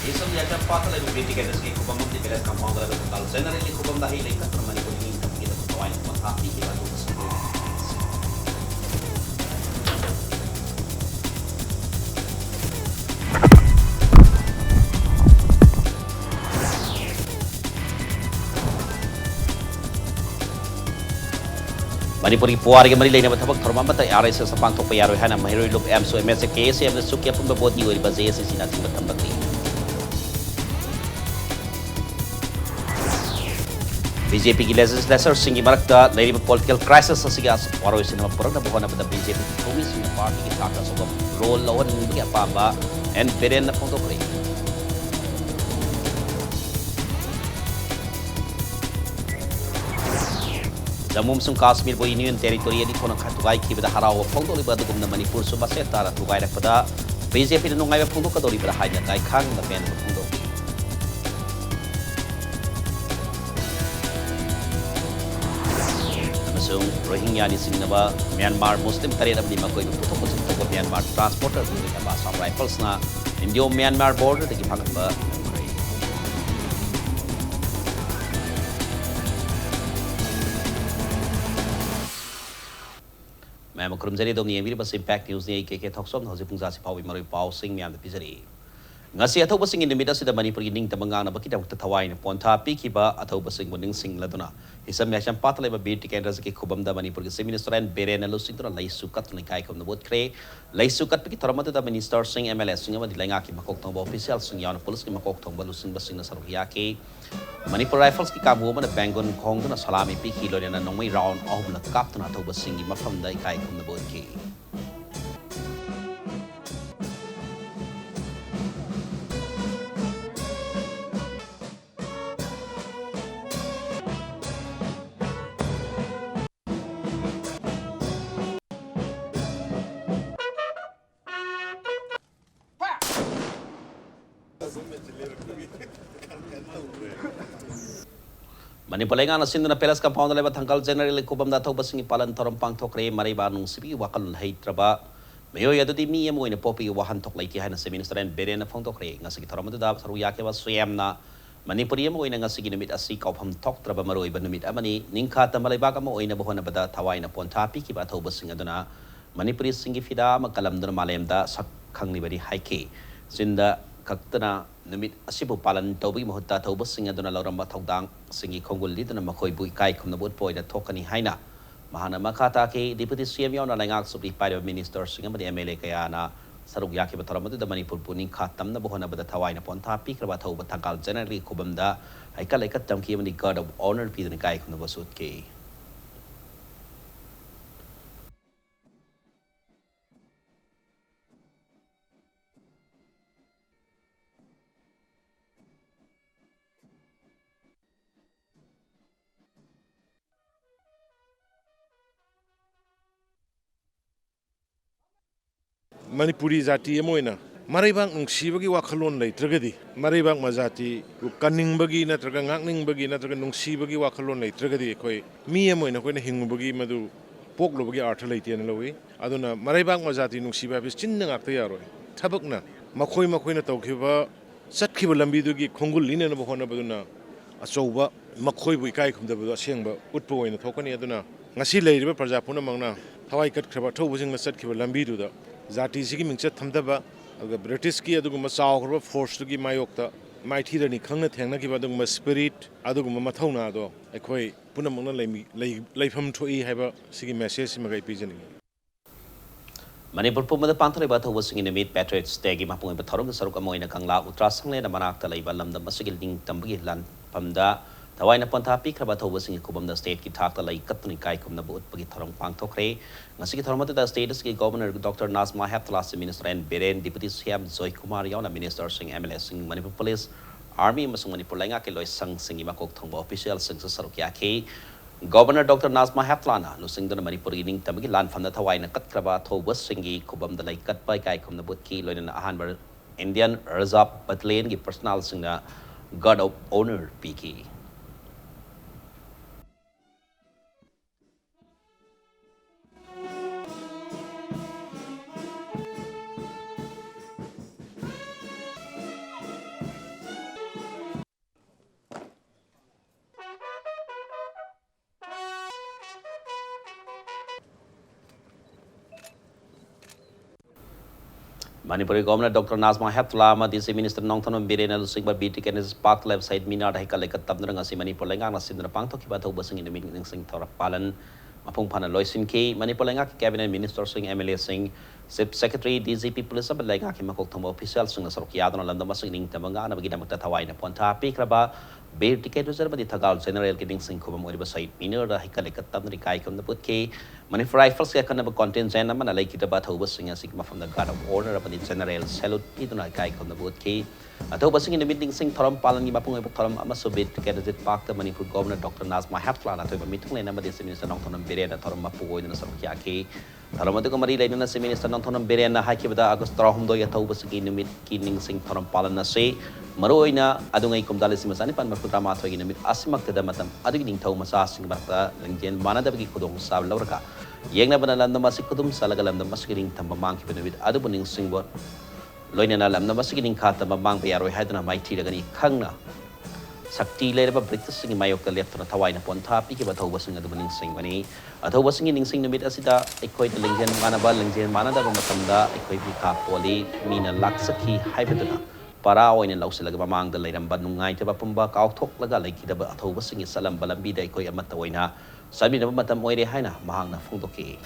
Isang yacha pata la dubiti kaya si kubam di pelas kampung la dubal. Generally kubam dahil ikat na Manipur ni kita ketawain matahati kita tu sebelum. Manipuri puari ke Marilai nama thabak thorma mata RSS sapang thok payaro hana mahiroi lob so MS KSM sukia pun beboti ori baze sisi nanti matam bakti. BJP की legislature सिंगी मरकता Larry political crisis asiga waro isin nama purang na buhana pada BJP kumi singa party ki takta soba role lawan ngi apamba and beren na photo pre Jammu sung Kashmir bo union territory ni khona khatugai ki bada harawa photo li bada gumna Manipur so base tara tugai rak pada BJP no ngai photo ka dori bada hanya kai khang na pen photo Rohingya ni sinaba Myanmar Muslim tare abdi makoi puthok puthok ko Myanmar transporter ni ka Assam rifles na Indio Myanmar border de ki phangat ba मैं मखरुमजरी दोनी एवीर बस impact news ने के थॉक्सोम हजे पुंजा से पावी मरोई पाव सिंह म्याम पिजरी ngasi athauba sing in the middle of the Manipur ning tamanga na bakita ta thawai na ponta pikiba athauba sing boning sing laduna isam yacham patlai ba bit kendras ki khubam da Manipur ki minister and bere na lusing tona laisu kat ni kai kom na bot kre laisu kat ki thoramata da minister sing MLS sing ma dilenga ki makok thong official sing yawn police ki makok thong ba lusing ba sing na saruya ke Manipur rifles ki kabu ma na bangon khong na salami pi ki lo na nongmai round of la kap na athauba sing ki mafam da kai kom na bot ke Manipur lengan asin na pelas compound leba thangkal general kubam da thok basing palan thoram pang thokre mariba nung sibi wakal heitraba meyo yadudi mi emo ina popi wahan thok laiti hana se minister and bere na phong thokre ngasi thoram da saru yake wa swam na Manipur emo ina ngasi numit asi kaupham thok traba maroi ba numit amani ningkha tamalai ba ka mo ina bohona bada thawai na ponta pi ki ba thok basing aduna Manipuri singi fida makalam dun malem da sak khangni bari haike sinda kaktana numit asibu palan tobi mohta thoba singa dona loramba thodang singi khongul lidana makhoi bui kai khumna bot poida thokani haina mahana makhata ke deputy CM yona langak subli pai minister singa madi MLA kaya na saruk yake bataramadu da Manipur puning khatam na bohona bada thawai na ponta pikraba thoba thangkal generally khubamda haikal ekat tamki mani guard of honor pi dana kai khumna bosut ke Manipuri zati emoina Maribang nungsibagi wakhalon leitragadi Maribang mazati kaningbagi natraga ngakningbagi natraga nungsibagi wakhalon leitragadi koi mi emoina koina hingubagi madu poklobagi artha leitian lowi aduna Maribang mazati nungsiba bis chinna ngakta yaroi thabakna makhoi makhoina tawkhiba chatkhiba lambi dugi khongul lina na bohona baduna achouba makhoi bui kai khumdaba asengba utpo oina thokani aduna ngasi leiriba praja puna mangna thawai kat khaba thobusingna chatkhiba lambi duda Zati sigi mingchat thamdaba aga British ki aduguma chawgrba force gi mayokta maithi rani khangna thengna ki baduguma spirit aduguma mathauna do ekhoi punamangna leifam thoi haiba sigi message magai pijani Manipur pumada panthore ba thoba singi nemit patriots day gi mapung ba thorong saruk amoina kangla utra sangle na manakta leiba lamda masigil ding tambagi lan pamda Tawai na ponta pikraba thoba singi kubam da state ki thakta lai katni kai kumna bu utpagi thorong pang thokre ngasi ki thormata da state ki governor Dr. Nazma Heptala minister and Beren deputy CM Joy Kumar yauna minister sing MLS sing Manipur police army masung Manipur lainga ke loi sang singi makok thongba official sing saruk ya ke governor Dr. Nazma Heptala na lusing da Manipur ining tamagi lan famda tawai na katkraba thoba singi kubam da lai katpai kai kumna but ki loina ahan bar Indian Reserve Battalion ki personal sing na guard of honor piki Manipuri Governor Dr. Nazma Heptla Madisi Minister Nongthanom Birena Lusingba BT Kenneth Park left side Mina Haikaleka Tabnanga Manipur Lenga Sindra Pangto Kibato Basing in the meeting Sing Torapalan Mapung Pana Loisin K Manipur Lenga Cabinet Minister Sing MLA Sing SIP Secretary DZP Police Lenga Kimakok Tomo officials Sing Sorkiadon Landa Masing Tamanga Bagina Matawaina Ponta Pikraba Bear ticket reserve the Tagal General getting Sinkuma Moriba side Minor Hikaleka Tabri Kai from the Putke Manipur Rifles can have a content and a like it about Hobasing a Sigma from the Guard of Honor upon the General Salute Iduna Kai from the boat K. At Hobasing in the meeting Sing Toram Palan Mapung Toram Amasobit to get it park the Manipur Governor Dr. Nazma Haplan at a meeting and Amadi Minister Nonton Berena Toram Mapu in the Sakiaki. Taramatico Marie Lena Minister Nonton Berena Hakibada Agostra Doya Hobasing in the meeting Sing Toram Palana say. Maroina adungai kumdalis masani pan maputrama thogi namit asimak tada matam adigning thau masa sing barta langjen manada bagi kudong sab lawraka yengna banalam masik kudum salagalam masikiring tamba mang ki benabit adubuning singbot loina na lam masikiring kha tamba mang pe yaroi haidana mai thiragani khangna sakti leraba british sing mayok ka leptona thawaina pontha pi ki bathau basing adubuning singwani athau basing ning sing namit asida ekoi de langjen manaba langjen manada ba matamda ekoi bi ka poli mina laksaki haibaduna para oin lausilaga mamang da leiramba nungai te pumba kauthok laga leikida ba athoba singi salam balambi dai koi amata oina sabi na matam oire haina mahang na phungdoki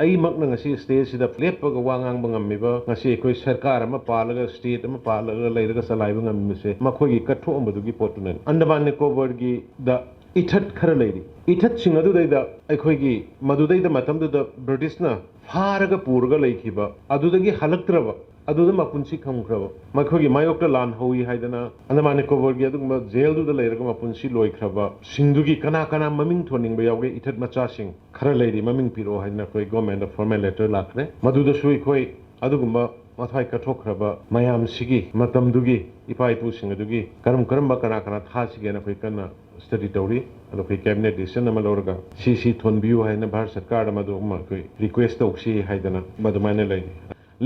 ai mak na ngasi stage sida lepaga wangang bangamiba ngasi koi sarkar ama palaga state ama palaga leiraga salaiba ngamise makhogi katho ambadugi potunen andaman nicobar gi da ithat khara leiri ithat singadu daida aikhoigi madudai da matamdu da british na faraga purga leikhiba adudagi halaktraba aduda mapunsi khamkraba makhogi mayokta lan hoyi haidana andaman nicobar gi adugma jail du da leiraga mapunsi loikraba singdugi kana kana maming thoningba yawge ithat macha sing khara leiri maming piro haidana koi government of formal letter lakre maduda sui koi adugma mathai kathokraba mayam sigi matamdugi ipai pu singadugi karam kana kana tha sigena koi kana study tawri ado koi cabinet decision ama lorga si thonbiu haina bhar sarkar ama do ma koi request tawsi haidana madumane lai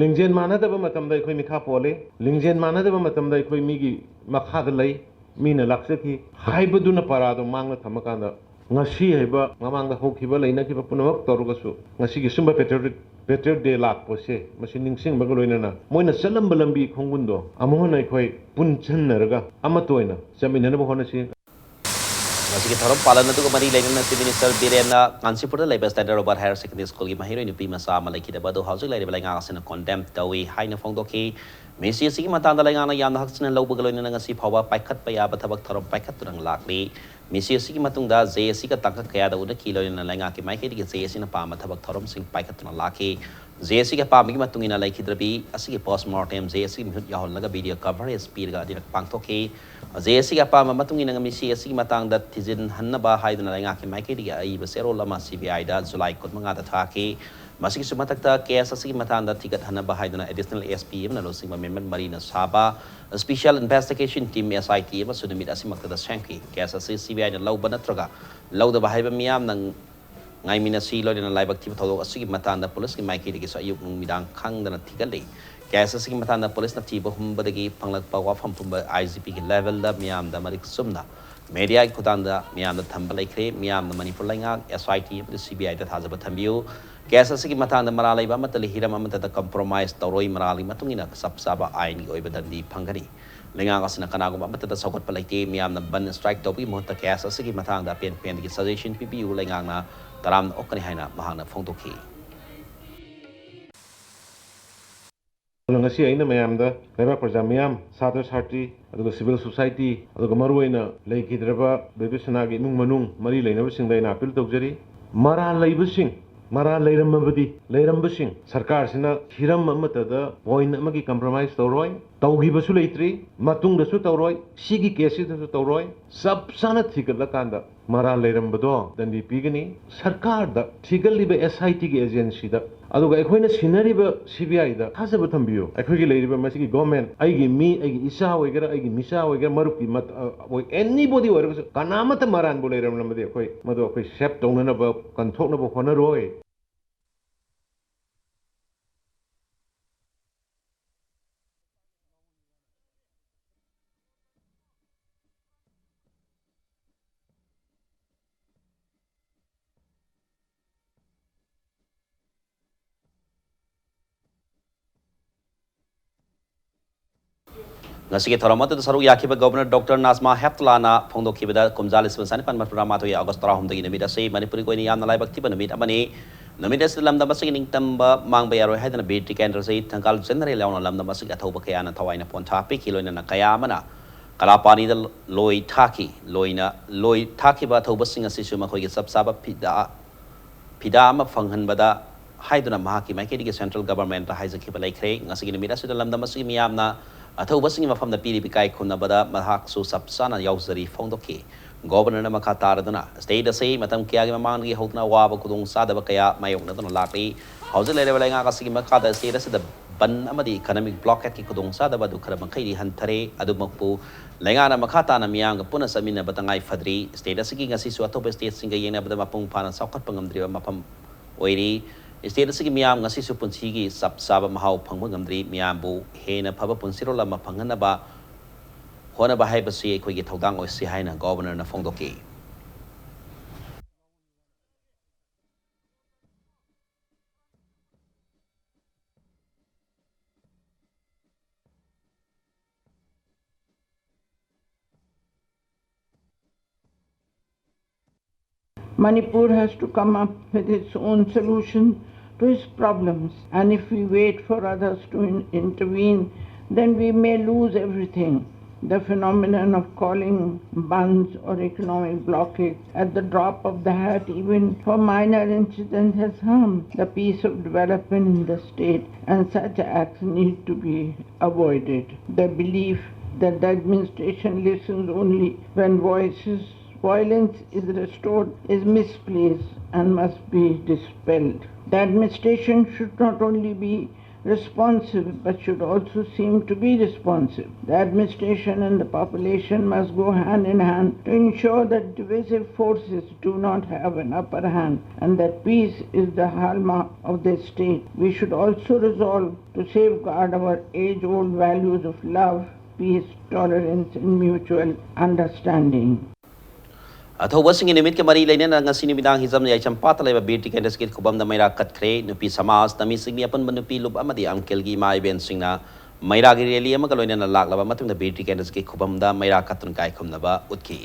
lingjen manadaba matamda koi mikha pole lingjen manadaba matamda koi migi makha da lai mina laksaki haibaduna parado mangna thamakanda ngasi haiba mamangda hokhiba leina ki punamak torugasu ngasi gi sumba better day lak pose masi ningsing bagaloina na moina salam balambi khongundo amohna khoi punchan naraga amatoina chaminana bohona si Masih kita orang palan itu kemarin lagi nasi minister Birena Manipur lagi standard of higher secondary school ki mahiro ini pima sama lagi kita badu housing lagi lagi ngasin condemn tawi hai na fong doki mesi sigi mata anda lagi ngana yang hak senen lau bagalo ini ngasi pawa paikat paya batabak tarom paikat turang lakli mesi sigi matung da JSC ka tangka kaya da udah kilo ini lagi ngaki mai kiri JSC na pama tabak tarom sing paikat turang laki JSC ka pama ki matung ina lagi kita bi asigi postmortem JSC mihut yahol laga video coverage pirga di pang toki JSC ka pama matung ina ngami JSC matang da tizin hanna ba hai dana lagi ngaki mai kiri ai basero lama CBI da July kot mangata thaki masih sumatakta case asigi matang da tigat hanna ba hai dana additional SPM na losing amendment marina saba special investigation team SIT ma sunamit asimakta da shanki case asigi CBI na lau banatraga lau da bahai ba miyam nang ngai mina si lo dina laibak ti thodok asigi matang da police ki mai kiri ki sayuk nung midang khang dana tigali case asigi matang da police na ti ba humba dagi panglak pa wa pham pumba IGP ki level da miyam da marik sumna media ki kudanda miyam da thamba laikre miyam da manipur lainga SIT da CBI da thajaba thambiu case asigi matang da maralai ba matali hiram amata da compromise tawroi marali matungina sapsaba aini oi badandi phangani lenga kasina kanagum amata da sokot palaite miyam na ban strike topi mohta case asigi matang da pen ki suggestion PPU lenga na taram okani haina mahana phongtoki ngasi aina mayamda leba praja mayam sadar sarti aduga civil society aduga maruaina leikidraba bebisana gi mung manung mari leina singdai na appeal tawjari mara leibusing mara leirambusing sarkar sina hiram amata da point amagi compromise tawroi tawgi basu leitri matung da su tawroi sigi case da su tawroi sab sana thigala kanda mara leirambado dandi pigani sarkar da thigaliba SIT gi agency da aduga ekhoina sinariba CBI da thasaba thambiyo ekhoigi leiriba masigi government aigi mi aigi isa hoigera aigi misa hoigera marupi mat anybody hoigera kanamata maran bo leiram lamadi ekhoi mado ekhoi sep tongna ba kanthokna ba honaroi ngasi ke thoram atu saru yakhiba governor Dr. Nazma Heptlana phongdokhibada kumjalis ban pan matramatu ya August 3 dagi namida sei Manipuri ko ni yamna laibak tiba namid amani namida lamda masig ningtamba mangba yaroi haidana BT candle sei thangkal general launa lamda masig athauba kayana thawaina pon thapi kiloina na kaya mana kalapani da loi thaki ba thauba singa sisu ma khoi sab saba pida ma phanghan bada haiduna mahaki mai ke central government ta haizaki ba laikre ngasi gi namida sida lamda masig miyamna athauba singi mafam da piri bikai khunna bada mahak su sabsana yauzari phongdoki governor na makha taraduna state asai matam kya gi mamang gi hotna waba kudung sadaba kaya mayokna dona lakri hauji lele bala nga kasigi makha da state asida ban amadi economic blockade ki kudung sadaba du khara makai ri hanthare adu makpu lenga na makha ta na miyang puna samina batangai fadri state asigi ngasi su atop state singa yena bada mapung phana saukat pangamdri mapam oiri state asigi miyam ngasi su punsi gi sab saba mahau phangba ngamdri miyam bu hena phaba punsiro lama phangana ba hona ba hai basi khoi gi thodang oi si haina governor na phongdoki Manipur has to come up with its own solution to its problems, and if we wait for others to intervene, then we may lose everything. The phenomenon of calling bans or economic blockade at the drop of the hat, even for minor incidents, has harmed the peace of development in the state, and such acts need to be avoided. The belief that the administration listens only when violence is restored is misplaced and must be dispelled. The administration should not only be responsive but should also seem to be responsive. The administration and the population must go hand in hand to ensure that divisive forces do not have an upper hand and that peace is the hallmark of the state. We should also resolve to safeguard our age-old values of love, peace, tolerance and mutual understanding. अथौबा सिंगी निमित के मरी लेने ngasi nimidang hizam yai champat leba BT candidates ki khubam da maira kat khre nupi samaj tami singmi apan nupi lub amadi amkel gi mai ben singna maira gi rally ama kaloina na lak laba matung da BT candidates ki khubam da maira katun kai khumna ba utki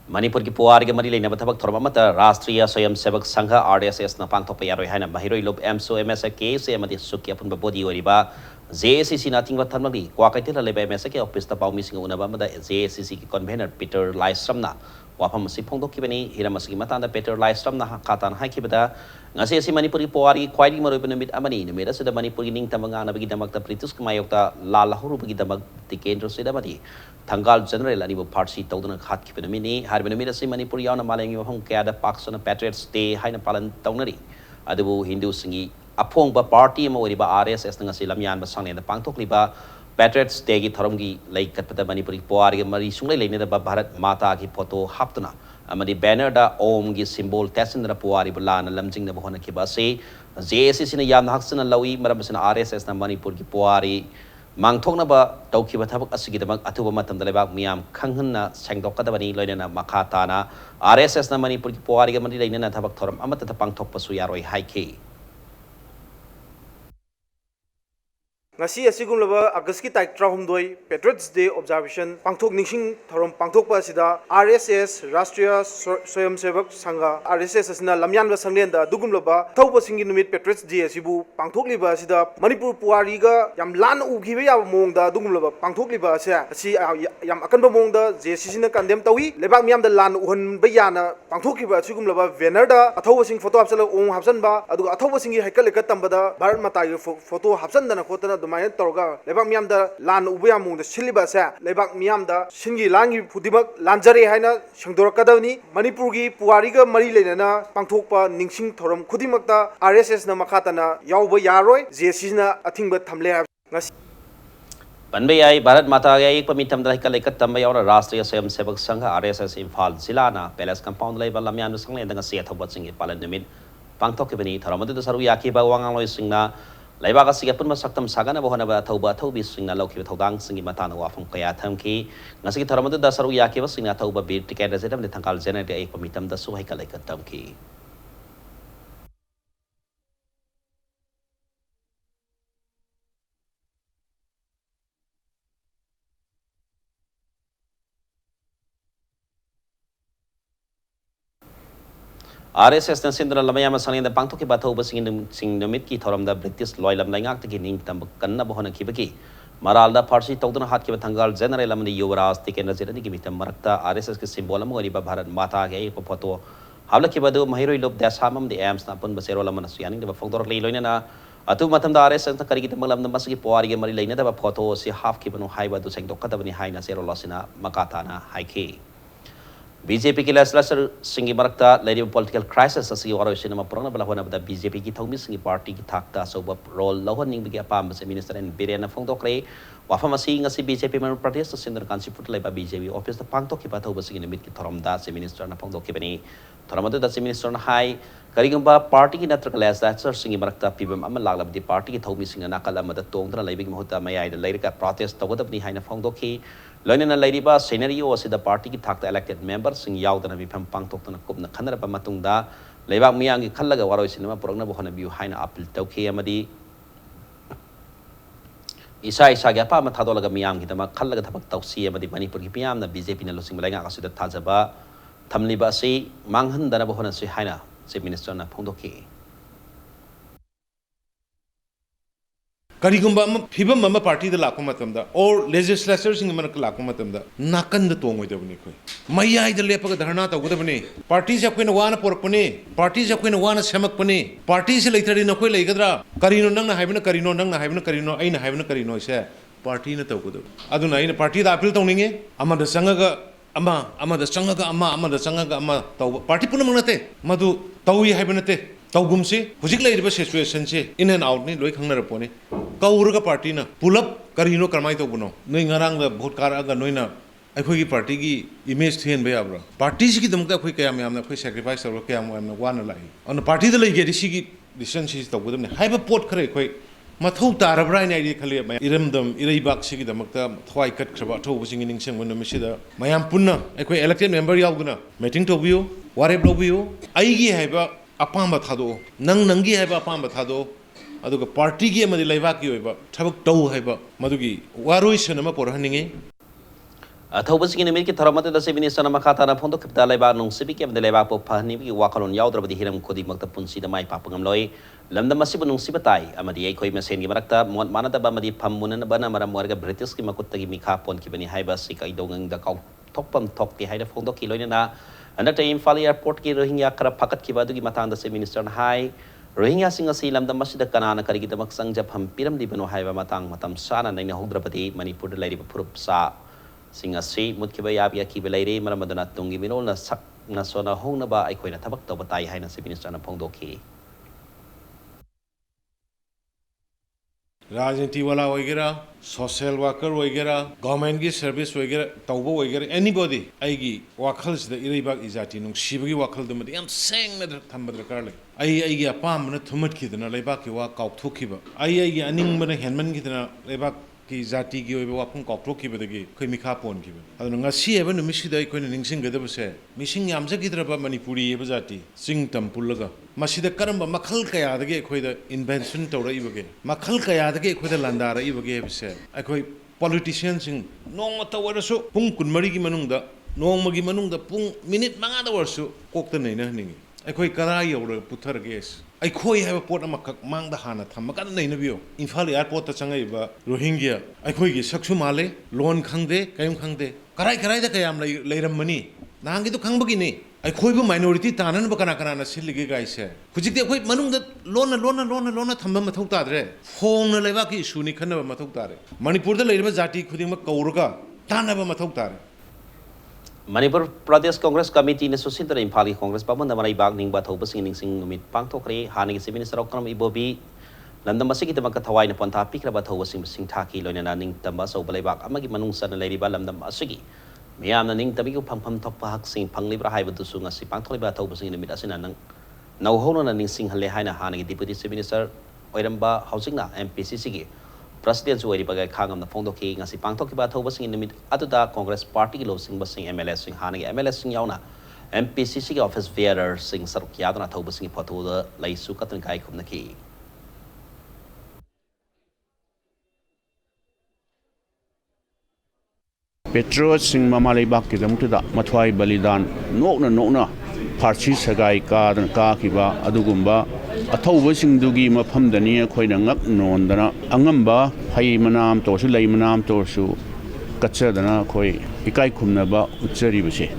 Manipur ki puar ke mari leina bathabak thorma mata Rashtriya Swayam Sevak Sangha RSS na pangthok pa yaroi haina mahiroi lob MSO MSA ke se amadi sukya pun body oriba JSCC na tingwa thamnagi kwa kaitela leba MSA ke office ta paumi singa unaba mada JSCC ki convener Peter Lystrom na wapam si phongdok ki bani hira masigi matanda Peter Lystrom na khatan hai ki bada ngase si Manipur ki puar ki khwaidi maroi benamit amani nemera seda Manipur ki ning tamanga na bagi damak ta pritus kmayok ta lalahuru bagi damak tikendro seda badi Thangal General Anibu Parsi Todana Khat Kipinamini, Harbinamida Si Manipur Yana Malang Hong Kada Paxon Patriots Day Haina Palan Tonari, Adabu Hindu Singi, Apong ba Party Moriba RSS Nangasilamyan Basang and the Pangtok Liba, Patriots Day Thorongi, Lake Katata Manipuri Poari Mari Sungle Lane the Baharat Mata Ki Poto Haptana, Amadi Banner da Om Gi symbol Tessin the Poari Bulan, Lamjing the Bohona Kibase, JSS in a Yan Haxan and Lawi, Marabasan RSS na Manipur Ki Poari. Mangthokna ba tawki bathabak asigi damak atuba matam dalebak miyam khanghanna sengdok kadabani loinana makhata na RSS na Manipur ki puari ga mani leina thabak thoram amata ta pangthok pasu yaroi haike ngasi asigumlaba August ki tarik 3 Patriots Day observation pangthok ningsing thorom pangthokpa sida RSS Rashtriya Swayam Sevak Sangha RSS asina lamyan ba sanglen da dugumlaba thauba singi numit Patriots Day asibu pangthokliba sida Manipur puari ga yam lan ugibe ya mong da dugumlaba pangthokliba se asi yam akanba mong da JCC na condemn tawi lebak miyam da lan uhon ba yana pangthokliba asigumlaba banner da athauba sing photo hapsala ong hapsan ba adu athauba singi haikal ka tambada Bharat Mata gi photo hapsan dana khotana Mayan Torga, Lebak Miam da Lan Ubuyamung, the Silibasa, Lebak Miam da Shingi Langi Pudibak, Lanjari Haina, Shangdor Kadavni, Manipurgi, Puariga, Marilena, Pangtokpa, Ningsing Torum, Kudimakta, RSS na Makatana, Yauba Yaroi, Zesina, Atingba Tamle. Panbayai, Bharat Mata Gay, Pamitam Dakaleka Tambayora, Rashtriya Swayam Sevak Sangha, RSS Imphal Zilana, Palace Compound Level Lamian Sang and the Seat of Watching it Palandamid, Pangtokibani, Taramadu Saru Yaki Bawang Singna. Leibak asing pun masaktam sagana bahana ba thauba thaubi singna lokhi thaudang singi matana wafam kaya thamki ngasi tharamadu da saru yaki ba singna thauba bir tiket resedam de thangkal jener de ek pamitam da suhai kalai katamki RSS na sindra lamaya masangin da pangtok ki bathau ba sing nomit ki thoram da British loilam laingak ta ki ning tam kanna bahana ki baki maral da farsi tawduna hat ki thangal general amni yuvraj tiken rajani ki mitam marakta RSS ki symbol am gori ba bharat mata ge ek photo habla ki badu mahiroi lob da samam de ams na pun basero lamana suyani da phogdor lei loina na atu matam da RSS na kari ki tamalam da masgi poari ge mari leina da photo si half ki banu hai ba du seng dokka da bani hai na zero losina makata na hai ki BJP की लेसलसर सिंगी मरक्ता लेरी political crisis असि वारो cinema पुरना बला होना बदा BJP की थौमी सिंगी party की थाकता सोब रोल लहन निंग बिगे पाम से मिनिस्टर एन बिरेन फोंदोक्रे वाफम असि ngasi BJP मन प्रदेश सिंदर कांसीपुट लेबा BJP ऑफिस द पांगतो की बाथौ बसिंगी निमित की थरमदा से मिनिस्टर न फोंदोके बनी थरमदा द से मिनिस्टर न हाई करिगंबा पार्टी की नत्र लेसलसर सिंगी मरक्ता पिबम अम लागलबदी पार्टी की थौमी सिंग नाकल मद तोंगदना लेबिग महता मयाइ द लेरिका प्रोटेस्ट तगदबनी हाइना फोंदोकी लोइनना लेरिबा सिनेरियो असिदा पार्टी की थाकता इलेक्टेड मेंबर सिंग यावदना विफम पांगतोक्तना कुपना खनरबा मतुंगदा लेबाक मियांगी खल्लगा वारोय सिनेमा पुरगना बहना बिउ हाइना appeal तौखे अमदी isa isa ge pa ma thadolaga miyam gi dama khallaga thabak tawsi amadi manipur gi piyam na BJP na losing malanga asida thajaba thamliba si manghan dana bahona si haina chief minister na phongdoki करीगुंबा फिबम अमा party दा लाको मतमदा और legislature सिंग मन का लाको मतमदा नाकन the तोंगोय दबनी कोई मयाय the लेपक धरना तगदबनी party से coin वान पोरकपनी party से coin वान सेमकपनी party से लेथरी न कोई लेगदरा करिनो नंग हाइबन करिनो नंग हाइबन करिनो आइन हाइबन करिनो से पार्टी न तगदब अदुना आइन पार्टी दा अपील तौनिंगे अमा द संगगा अमा द संगगा अमा द संगगा अमा तौ पार्टी पुनम नते मधु तौई हाइबन नते तौगुमसे हुजिक लेरिबा सिचुएशन से इन एंड आउट नि लोय खंगनरपोने कौरगा पार्टी ना पुलप करिनो करमाय तौबनो नोय ngaraang दा भोट कारगा नोयना अखोगी पार्टी की इमेज थेन बे आब्रा पार्टी सी की दमका अखोय कयाम यामना अखोय सैक्रिफाइस तौर कयाम यामना वाना लाई अन पार्टी द लेगे सी की डिसीजन सी तौबदमने हाइबा पोट खरे अखोय मथौ तारब्रा ने आइदि खले इरमदम इरैबाक सी की दमकता थवाई कट खरबा थौ बसिंग निंगसेंग वन मिसिदा मयाम पुन्ना अखोय इलेक्टेड मेंबर यावगना मीटिंग तौबियो वारेब लौबियो आइगी हाइबा अपाम थादो नंग नंगी हाइबा अपाम थादो अदुगा पार्टी की अमदि लेबाक की होइबा थबक तौ हाइबा मदुगी वारोइ सनमा पोरहनिंगे अथौबसिंग निमित की थरमते दसे मिनिस्टर मखाता ना फोंदो खिपता लेबा नुंसिबि के अमदि लेबा पो फहनि बि वाखलोन यावद्रबदि हिरम खोदि मक्ता पुंसी द माइ पापंगम लोय लमदम मसिब नुंसिबा ताई अमदि एखोय मसेन की मरक्ता मोन मानदबा मदि फममुनन बना मरम वर्ग ब्रिटिश की मकुत्तगी मिखा पोन की बनि हाइबा सिकाई दोंगंग द काउ थोपम थोकति हाइदा फोंदो की लोयना अंदर इम्फाल एयरपोर्ट की रोहिंग्या खरा फकत की बादुगी मतंग दसे मिनिस्टर हाई रोहिंग्या सिंह असि लमदम मसिद कनाना करिगी दमक संजफम पिरम दिबनो हाइबा मतंग मतम साना नैना होद्रपति मणिपुर द लैरिबा फुरुप सा सिंह असि मुतखिबा याबिया की बेलैरे मरमदना तुंगी मिनोल न सक न सोना होंगनबा अखोइना थबक तब ताई हाइना से मिनिस्टर न फोंदोखी राजनीति वाला वगैरह सोशल वर्कर वगैरह गवर्नमेंट की सर्विस वगैरह तौबो वगैरह एनीबॉडी आईगी वाखल से इरैबाक इजाति नुंसिबगी वाखल दमदि याम सेंगना थंब दरकार ले आईगी अपामन थुमत खिदना लेबाक की वा काउथोखिबा आईगी अनिंगबन हेनमन खिदना लेबाक की जाति की ओइबा वाफं काउथोखिबदगी खै मिखा पोनखिबा अदु ngasi एबा नुमिसिदा इखोइन निंसिंगदबसे मिसिंग यामजगिद्रबा मणिपुरी एबा जाति सिंग तमपुलगा मसिदा करम मखल कयादगे अखोइदा इन्वेंशन तौरइबगे मखल कयादगे अखोइदा लांदारइबगे बिसे अखोइ पॉलिटिशियन सिंग नोंग तवरसु पुंग कुनमरी की मनुंगदा नोंगमगी मनुंगदा पुंग मिनिट मंगादा वरसु कोकता नैना हनिंग अखोइ करा यौर पुथरगेस अखोइ हैबा पोट अमखक मांगदा हाना थमकन नैनबियो इम्फाल एयरपोर्ट ता चंगइबा रोहिंग्या अखोइ गी सक्सु माले लोन खंगदे कयम खंगदे कराई कराई दा कयाम लैरमनी नांगी तो खंगबगिनी अखोइबु माइनॉरिटी तानन बकना कना सिलिगे गाइसे हुजिकते अखोइ मनुंग लोन थंबा मथौ तादरे होंग लेबा की इशू नि खनबा मथौ तारे मणिपुर दा लैरबा जाति खुदिंग कौरगा तानबा मथौ तारे मणिपुर प्रदेश कांग्रेस कमिटी ने सुसिंतर इम्फाल की कांग्रेस भवन मराई बाग निंगबा थौबसिंग निंगसिंग नुमित पांगथोखरे हानिगी चीफ मिनिस्टर ऑकरम इबोबी लंदम मसिगी दमक थवाइन पंथा पिक्रबा थौबसिंग सिंथाकी लोइना निंगतंबा सौबलेबाग अमगी मनुंग सन लेरिबा लंदम असिगी मियामना निंगतबिगु फंगफम थोकपा हकसिंग फंगलिब्रा हाइबदुसु ngasi पांगथोलिबा थौबसिंग निमित असिना नंग नौहोना निंगसिंग हले हाइना हानिगी deputy chief minister oiramba housing na MPCC gi President Zuwari Bagai Kangam the Fondo King as he Pangtoki Batoba sing in the mid Aduda Congress Party losing Basing MLS sing Hani MLS sing Yauna MPCC office bearer sing Sarukiadana Toba sing Patoda Lai Sukatan Kai Kumnaki. Petro sing Mamali Baki the Mutada Matwai Balidan Nokna Parchi Sagai Ka and Kakiba Adugumba a Toba sing Dugi Mapam Dania Koidangak Nondana Angamba Hai Manam Torsu Lay Manam Torsu Katsadana Koi Ikai Kumnaba Utsari Basi.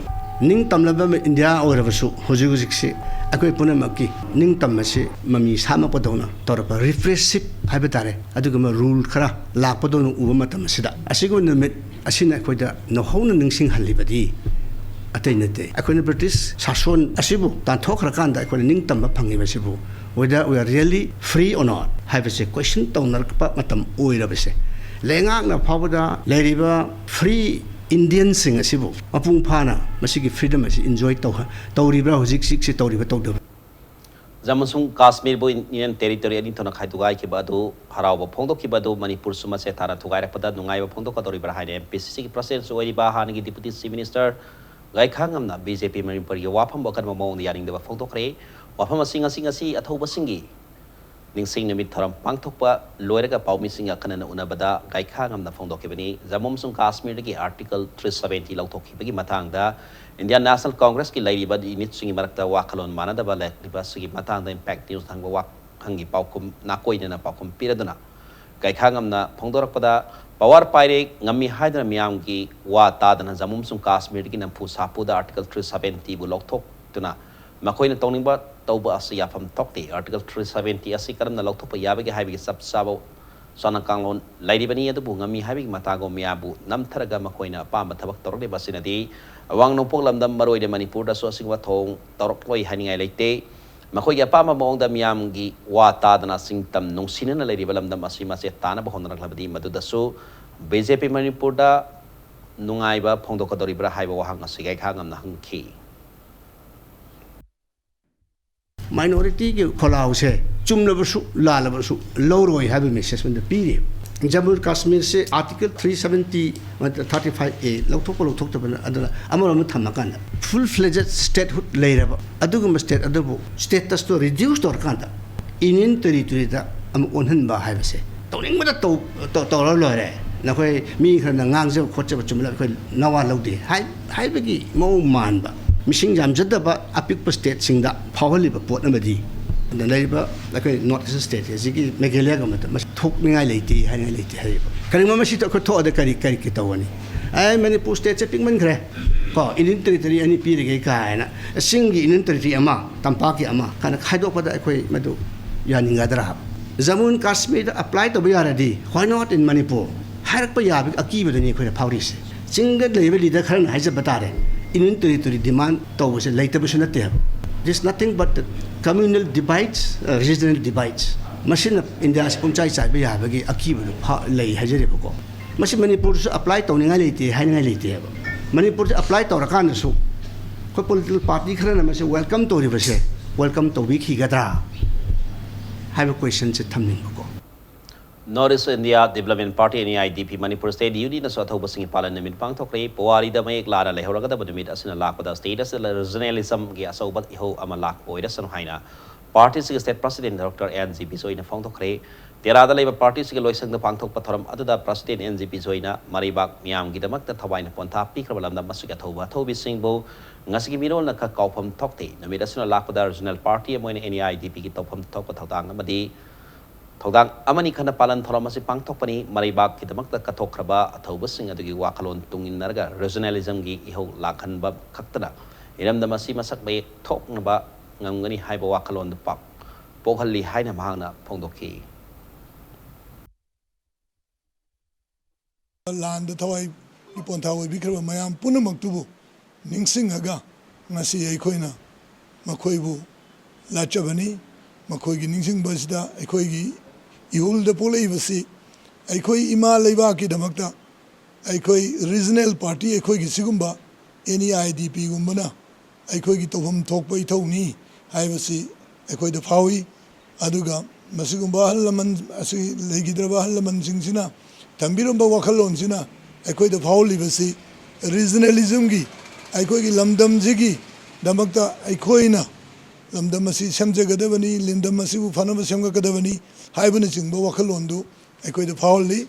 Ning Tamlaba India or Vasu Hosigusi Akoi Punamaki Ning Tamasi Mami Sama Podona Torpa refreship Habitare Adugama rule Kara Lapadon Ubamatamasida Asigo Namit Asina Koida no Hona Ningsing Halibadi Atenate Akon British Sason Asibu Tantok Rakanda Akon Ning Tamba Pangivasibu whether we are really free or not have a question Tonarpa Matam Uirabese Lenga na Pavada Leriba free Indian sing Asibu Apung Pana Masiki freedom as enjoy Toha Tauribra Zik Six Tauriba Todo Zamasung Kashmir bo Indian territory ni tona Khaitugai Kibadu Harao Pondo Kibadu Manipur Sumase Tara Tugai Pada Nungai Pondo Katori Brahai MPCC President Zuwari Bahani Deputy Chief Minister Gai Kangam na BJP Manipur Wapam Bokan Mamo the Yaring the Fondo Kre Wapam Singa Atoba Singi Ning Sing Namit Taram Pangtopa Loerega Pau missing a Kanan Unabada Gai Kangam the Fondo Kibani Zamumsung Kashmir Article 370 Lautoki Bagi Matanga Indian National Congress ki lady bad init singi marakta wakalon mana da balek liba sigi matang da impact news thang wak hangi paukum na koi na paukum piraduna kai khangam na phongdorak pada power paire ngami haidra miam ki wa ta dana jamum sung Kashmir ki nam phu sapu da article 370 bu lokthok tuna makoi na tongning ba tauba asia pham tokti article 370 asi karam na lokthok pa yabe ki haibi sab sabo Sana Kanglon, Lady Bani at the Bungami having Matago Miabu, Namtaraga Makoina, Pama Tabak Torre Basinati, Wang no Polam the Maroi de Manipur, the Sossing Watong, Torokoi Hanging Late, Makoya Pama Mong the Miamgi, Wata, the Singtam, no sin and a lady Balam the Masima Setana, Bahona Labadi, Madu Su, BJP Manipurda, Nungaiba, Pondokadoribra, Haiba Hanga Sigay Hangam Hanki. Minority Kolause, Chumlabasu, Lalabasu, Loroi have a message when the period. Jammu Kashmir say Article 370 35A, Lotopolo talked about Amaramutamakan, full fledged statehood later, Adugum state Adabu, status to reduce or Kanda. In territory that Unhanba have say. Don't with a Torolore, Naque, me and Nanganzo, Kochachumla, Nawa Lodi, High Biggie, Mo Manba. Missing Jamjadaba, a people state sing that powerly port number the labor like a North State, as you make a legament, must talk me lady, hang lady. Can you remember she took a tour the Karikitawani? I Manipur State Pigman Gray. In territory, any period, a singing in territory ama, Tampaki ama, can a hide over the equa meadow, Yaningadra. Zamun Kashmir applied to Bayaradi, why not in Manipur? Harakpayab, a key with an equal Pauris. Single label leader has a batare. In territory demand towards a later version of them. There's nothing but the communal divides, regional divides. Machine in the Aspunchai side, we have a key lay Hajeripo. Machine Manipur apply to Ningality, Hangality. Manipur apply to Rakanasu. Political party, welcome to Riverse, welcome to Wiki Gadra. Have a question to Taming. North India Development Party NIDP Manipur State Union as Soto Basing Parliament Pangtokre, Poari the Make Lara Lehoraga, but the mid as in a lack with the state as a regionalism, Giaso, but Iho Amalak, Boydas and Haina. Parties state president Dr. NZP so in a Pangtokre. There are the Labour parties loising the Pangtok Patoram, other than President NZP Zoina, Maribak, Miam Gidamak, the Tawain Ponta, Pikalam, the Masukatova, Toby Singbo, Nasigimino, Nakakau from Tokte, the Medicinal Lack with the regional party, and when NIDP Topam Topatanga Madi. Todang amani kana palan thoramasi pangthokpani maribak kidamakta katokraba athoba sing adugi wakalon tungin narga regionalism gi iho lakhanba khaktana iramda masi masak be thoknaba ngamgani haiba wakalon pak pokhalli haina mahangna phongdokhi land thawai ipon thawai bikraba mayam punamak tubu ningsingaga ngasi aikoina makoibu lachabani makoigi ningsing basida aikoigi ihul the polivasi aikoi ima leiba ki damakta aikoi regional party aikoi gi sigumba NIDP gumbana aikoi gi tofam thokpai thoni haibasi aikoi da phawi aduga मसिगुम्बा अहल लमन असि लेगिद्रबा अहल लमन सिंगसिना थंबिरंबा वखलोनसिना अखोई the फाउलिबसि regionalism की अखोई की लमदम जिगी दमकता अखोइना लमदम असि समजगदबनी लिंदम असिबु फनब समगदबनी हाइबन चिंगबा वखलोंदु अखोई the फाउली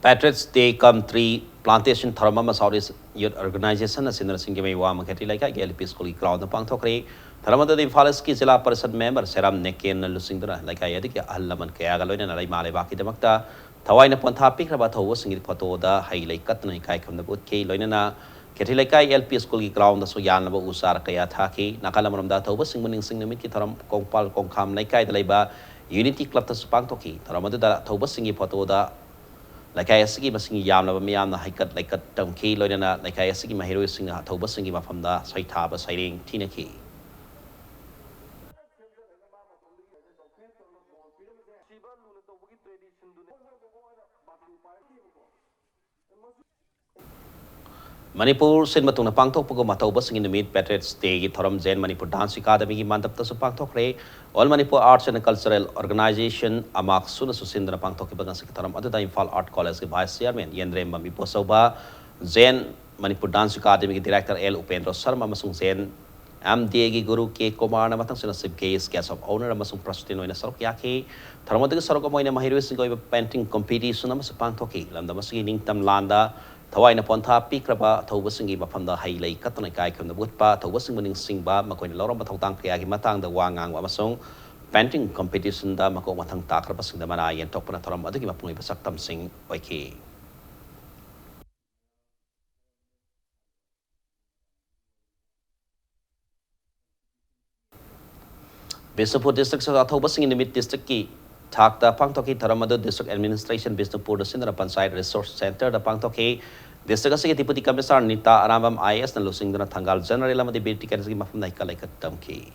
Patriots Day Come 3 Plantation Tharama Southeast Youth Organization Sinner Singame Wama Kati like a LP School Ground the Pangtokre, Tharamada the Falaski Zilla Person Member, Seram Nekin Lusindra, like I Yadik Alaman Kayagaloin and Alimale Baki the Makta, Tawaina Ponta Pikrabato was in Patoda, Haile Katana Kai from the Boot K, Loinana, Ketilaka LP School Ground, the Soyanaba Usar Kayataki, Nakalaman Data was singing Singamiki Taram Kongpal Kongkam Nakai the Labor, Unity Club the Supangtoki, Taramada Tobasingi Patoda. Like I see masing yam na mayam na haikat like kat tam ki loy na like I see mahiro sing na thau basingi ma pham da sai tha ba sai ring tina ki Manipur sin matung na pangtok pugo matau basing in the mid Patriots Day Thoram Zen Manipur Dance Academy ki mandap ta su pangtok re All Manipur Arts and Cultural Organization amak suna susindra pangtok ki bagang sa Thoram adu da Imphal Art College ki Vice Chairman Yendre Mami Posoba Zen Manipur Dance Academy ki Director L Upendra Sharma masung Zen MDA ki Guru K Kumar na matang sina sib case guest of owner masung Prastin na sarok yaki Thoram adu ki sarok mo ina mahiro sing ko painting competition na mas pangtok ki lamda masigi ning tam landa Tawai na ponta pikraba tawbasingi mapamda hailay katanay kai kam nabut pa tawbasing muning singba makoy na lorong matawtang kaya matang da wangang wa masong painting competition da mako matang takraba sing da manayan tok na toram adagi mapungi basak tam sing oike Bisnupur district sa tawbasing in the mid district ki Takta Pangtoki Taramadu District Administration Bisnupur Sindra Pansai Resource Center the Pangtoki District Kasi Deputy Commissioner Nita Arambam IS na lusing na tanggal General Lamadi Beauty Kansi Mafam na ikalay katamki.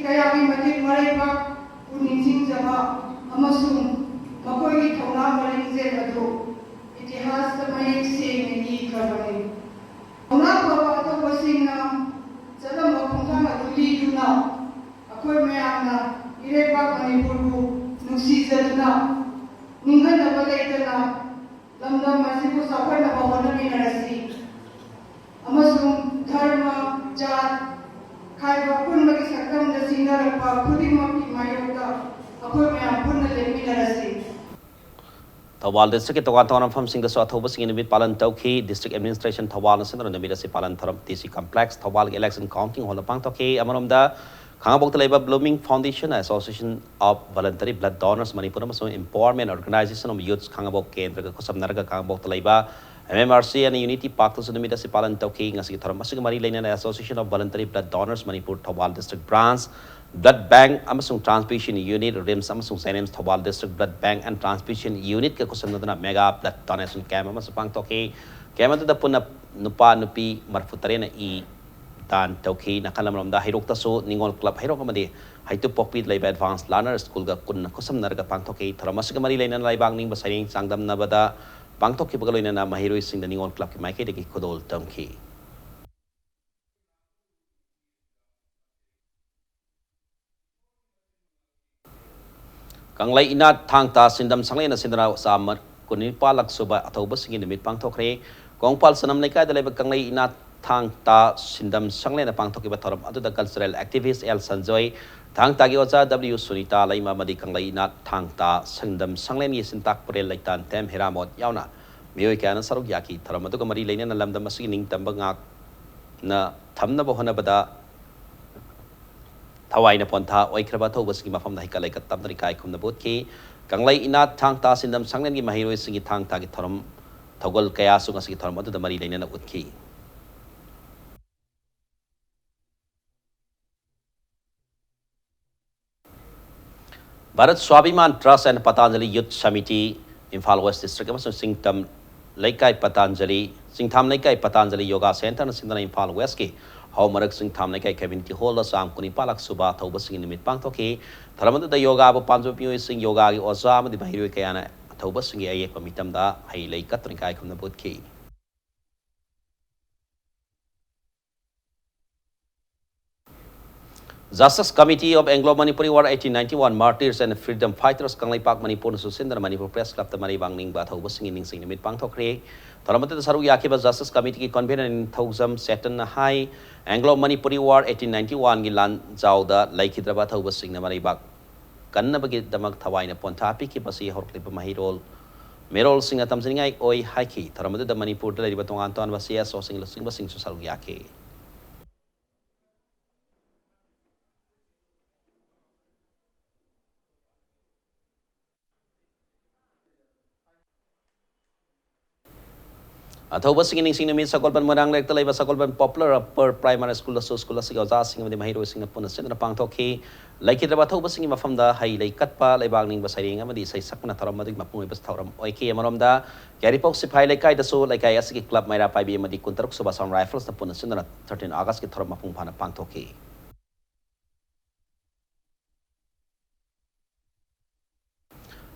Kaya matik maraipak uninsing jaba amasung makoy thona maringse ado itihas ta mayek sing ni kabani thona baba ato basing na salam maphungta aduli duna akoy mayamna irepak manipur bu nusi jadna ningan na balaitana lamdam masibu safar na bawona minarasi amasung dharma jat Kaya pun bagi sakam da sinar pa khudi ma pi mayota akoy maya pun na lemmi narasi Thawal district to Wantanam from Singa so Thobas in the mid Palan Toki District Administration Thawal and Center in the Midasi Palan Tharam TC Complex Thawal Election Counting Hall of Pangtoki Amaramda Kangabok the Labor Blooming Foundation Association of Voluntary Blood Donors Manipur so Empowerment Organization of Youths Kangabok Kendra Kosam Narga Kangabok the Labor MMRC and Unity Pactos in the Midasi Palan Toki Ngasi Tharam Masigamari Lane Association of Voluntary Blood Donors Manipur Thawal District Branch Blood Bank Amasung Transfusion Unit RIMS Amasung Senems Thawal District Blood Bank and Transfusion Unit Kakusamna Mega Blood Donation Camp Amasupang Toki Camp to the Puna Nupa Nupi Marfutarena E Dan Toki Nakalamda Hirokta so Ningon Club Hirokamadi Haitu Popit Lay Advanced Learner School Kun Kusam Narga Pangtoki Tramasigamari Lane and Laibang Ning Basaring Sangdam Nabada Pangtoki Pagaloina na mahiro sing the Ningon Club ki Mike de Kodol Tamki. Kanglay inat thang ta sindam sanglay na sindra sa mar kunin palak suba ataw basing in the mid pangtokre kong pal sanam na kada lebag kanglay inat thang ta sindam sanglay na pangtoki bataram ado the cultural activist El Sanjoy thang tagi oza W Sunita lay mamadi kanglay inat thang ta sindam sanglay ni sintak prel laitan tem hiramot yauna Mioy kaya na sarog yaki taramado ka marilay na nalamdam masining tambangak na tamna bohona bada Tawai na ponta oy krabato basigi mafam na hikalay katam na rikay kum na ki kanglay inat thang ta sindam sanglen gi mahiro singi thang ta gi taram togol kaya su nga sige taram ado da marilay na utki Bharat Swabiman Trust and Patanjali Youth Samiti Imphal West District amasung Singtam Laikai Patanjali Singtham Laikai Patanjali Yoga Center na sindana Imphal West ki hau marak sing tham lai kai community hall la sam kuni palak suba thauba sing nimit pangthoki tharamadu da yoga bu panjo pioi sing yoga gi oza ma di bahiroi kayana thauba sing gi ayek pamitam da hai lai katri kai khumna bot ki Justice Committee of Anglo-Manipuri War 1891 Martyrs and Freedom Fighters Kanglai Park Manipur Susindra Manipur Press Club the Mani Bang Ning Ba Thau Sing Ning Sing Nimit Pang Thokre Tharamata Saru Yakiba Justice Committee ki convener in Thousam Seton High Anglo-Manipuri War 1891 gi lan jawda laikhidraba Thau Sing na Mani Bak Kanna bagi damak Thawai na Pontapi ki pasi horklip mahirol Merol Sing atam singai oi haiki Tharamata da Manipur da ribatong Anton Vasia so sing lusing basing so saru yake Atau basing ining sing namit sakolban marang lek talay ba sakolban popular upper primary school so school sing oza sing madi mahiro sing na puna sen na pangthoki laikit ba thau basing mafam da hai lai katpa lai bang ning ba saring amadi sai sakna tharam madi mapung bas thauram oike amarom da carry pok sipai lai kai da so lai kai asiki club maira pai bi madi kuntaruk so basam rifles na puna sen na 13 August ki tharam mapung phana pangthoki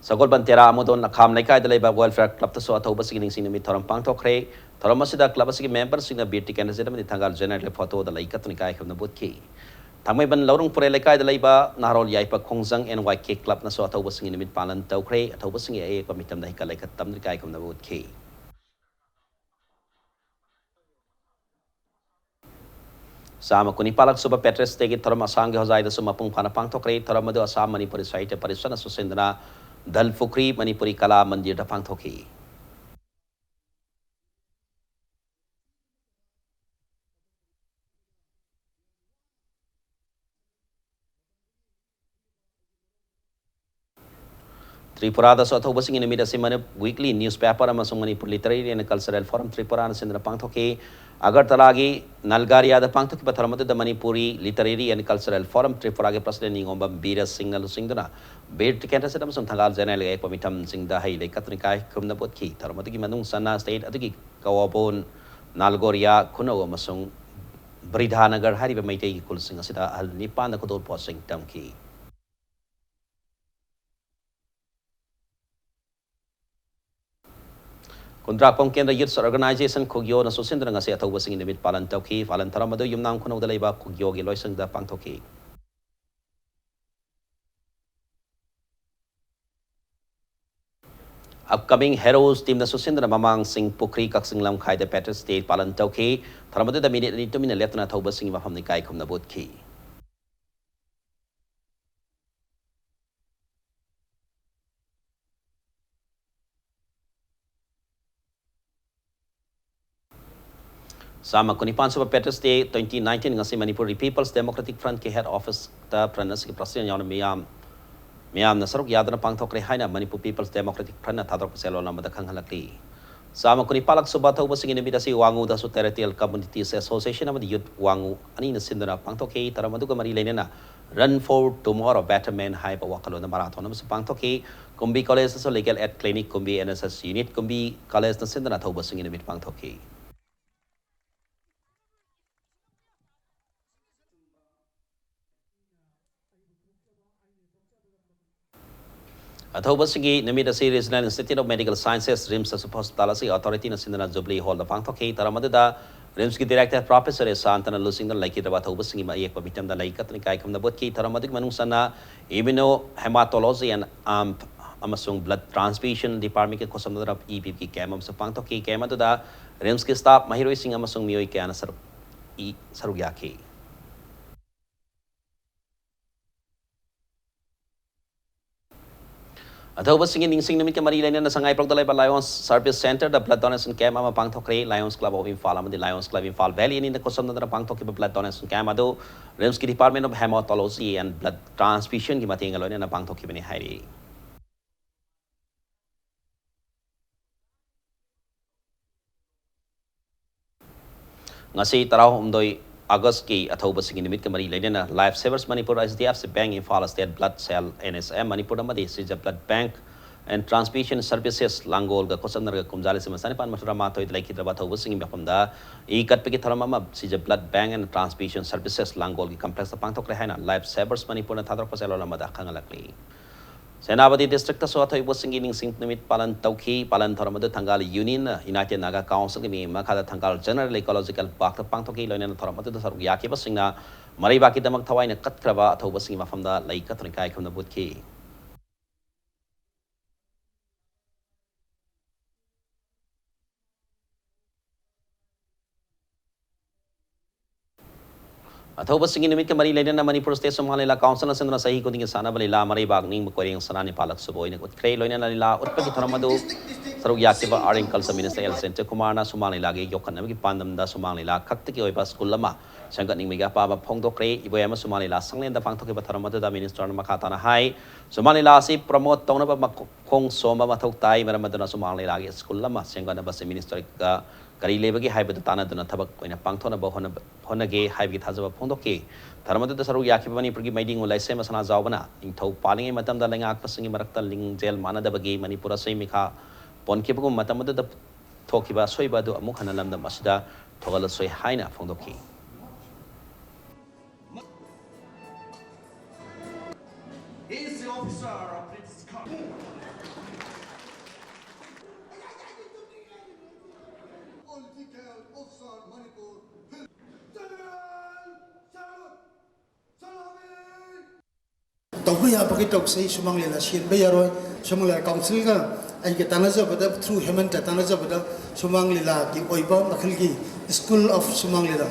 Sagol Bantera Amodon Nakam Nakai Deliba Welfare Club to Soto Basing in the Toram Pang Tokre, Toramasida Club members in the beauty candidate in the Tangal General Photo, the Lake Katnikai from the Butki. Tamaban Lorung Pureleka de Leba, Narol Yaipa Kongzang and YK Club Nasoto Basing in the Mid Palan Tokre, Atobasing a Comitam Nika like a Tamnikai from the Butki. Sama kuni palak suba petres tegi Torama Sangi Hosai the Sumapung Panapang Tokre, Toramado Asam Manipuri site Parisana Susendra. Dal Fukri Manipuri Kala Mandir da Pangthoki. Tripura da Soto Basing in the Midasiman weekly newspaper Amasung Manipur Literary and Cultural Forum Tripura and Sindra Pangthoki. Agartalagi Nalgaria the Pangthoki Patramata the Manipuri Literary and Cultural Forum Tripura President Ingomba Bira Singal Singdana. Bed Cantasidam some Tangal Zanel Pomitam Sing the Haile Katrikai Kumnabotki, Taramati Manung Sana State Atiki Kawabon Nalgoria Kuno Masung Bridhanagar Hariba Maite Kulsing Asida Al Nipan the Kodol Posing Tamki. Kundrakong Kendra Youth Organization Kugyo na Susindra nga siya tawasing in the mid Palan Tauki, Falan Taramado yung nang kuno dalaiba Kugyo Giloisang da Pangtoki. Upcoming heroes team na Susindra Mamang Sing Pukri Kaksing Lam Kai the Petter State Palan Tauki, Taramado da minute ni tumina leto na tawasing mafam ni Kai kum na Butki. Sama kunipan sa Petter State 2019 nga si Manipuri People's Democratic Front ki head office ta pranas ki president yaw na miyam na saruk yada na pangtok rehay na Manipur People's Democratic Front na tatok paselo na madakang halakli. Sama kunipalak subataw basing inibida si Wangu da so Territorial Communities Association na Youth Wangu ani na sindra pangtok ki taramaduga marilay na Run for Tomorrow Better Men High Pawakalo na marathon na sa pangtok ki Kumbi College sa Legal Aid Clinic Kumbi NSS Unit Kumbi College na sindra taw basing inibid pangtok ki. Atau basigi namida series na Institute of Medical Sciences RIMS sa hospital si authority na sinana Jubilee Hall na pangthoki taramada da RIMS ki director professor Santana Lusing na laikit ba tau basigi maiyak pamitam da laikat ni kai kam na bot ki taramada manung sana immunohematology and amasung blood transfusion department ki kosam da EP ki kemam sa pangthoki kemado da RIMS ki staff mahiroi sing amasung miyoi kaya na sarugyaki. Atau basing in sing namit Manila na sangay pagdalay ba Lions Service Center the blood donation camp ama pangthokre Lions Club of Infal ama the Lions Club Infal Valley in the kosam na pangthok ki blood donation camp ado RIMS ki Department of Hematology and Blood Transfusion ki matingalo na pangthok ki bani hairi. Ngasi taraw umdoy August ki atau basing nimit kamari lain na Life Savers Manipur SDF si Bank Infal State Blood Cell NSM Manipur na madi si blood bank and Transmission Services Langol ga Kosamnar Kumzali Simasanipan Maturamato like Hidrabata Wissing Bapunda, E Katpiki Taramama, Sija Blood Bank and Transmission Services Langol Complex the Pangtok Rehana, Life Sabers Manipur and Tadra Paselo Mada Kangalakli. Senabadi District Soto was singing Sing Nimit Palan Tauki, Palan Toramada Tangal Union, United Naga Council, Makada Tangal General Ecological Park, the Pantoki, and Toramata Yaki Basina, Maribaki Damaktawa, and Katkrava, Tobasima from the Lake Katrikai from the Budki. Athoba singing Mika Mari Lady Manipur State Somalila Council and Sahi Kuding Sana Balila, Maribag, Ning, Korean Sanani Palak Suboy, Kray Loyanala, Utpaki Taramadu, Saruyakiba, Arinkalsa Minister El Center Kumana, Somalilagi, Yokanami Pandam, da Somalila, Katiki Oba Skulama, Shanganing Megapa, Pongdo Kray, Iboyama Somalila, Sangling the Pangtoki Taramadu, the Minister Makatana High, Somalila, si promote Tonaba Kong Soma Matotai, Maramadana Somalila, Skulama, Sangana Bas Minister. Kari lebagi haibatu tana duna tabak koina pangthona ba honage haibgi thajaba phongdoki tharmadu da saru yakhi bani purgi maiding ulai se masana jawbana ingthau palinge matam da lengak pasingi marakta ling jail mana da bagi manipura sei mikha ponki bugum matam da thokiba soiba du amuk hanalam da masida thogala soi haina phongdoki is the officer of this country. Political officer Manipur. Tauba ya bagi tok sei sumang lela sien be yaroi sumang lela council ga ai ke tanaja bada through hemen ta tanaja bada sumang lela ki oiba makhil ki school of sumang lela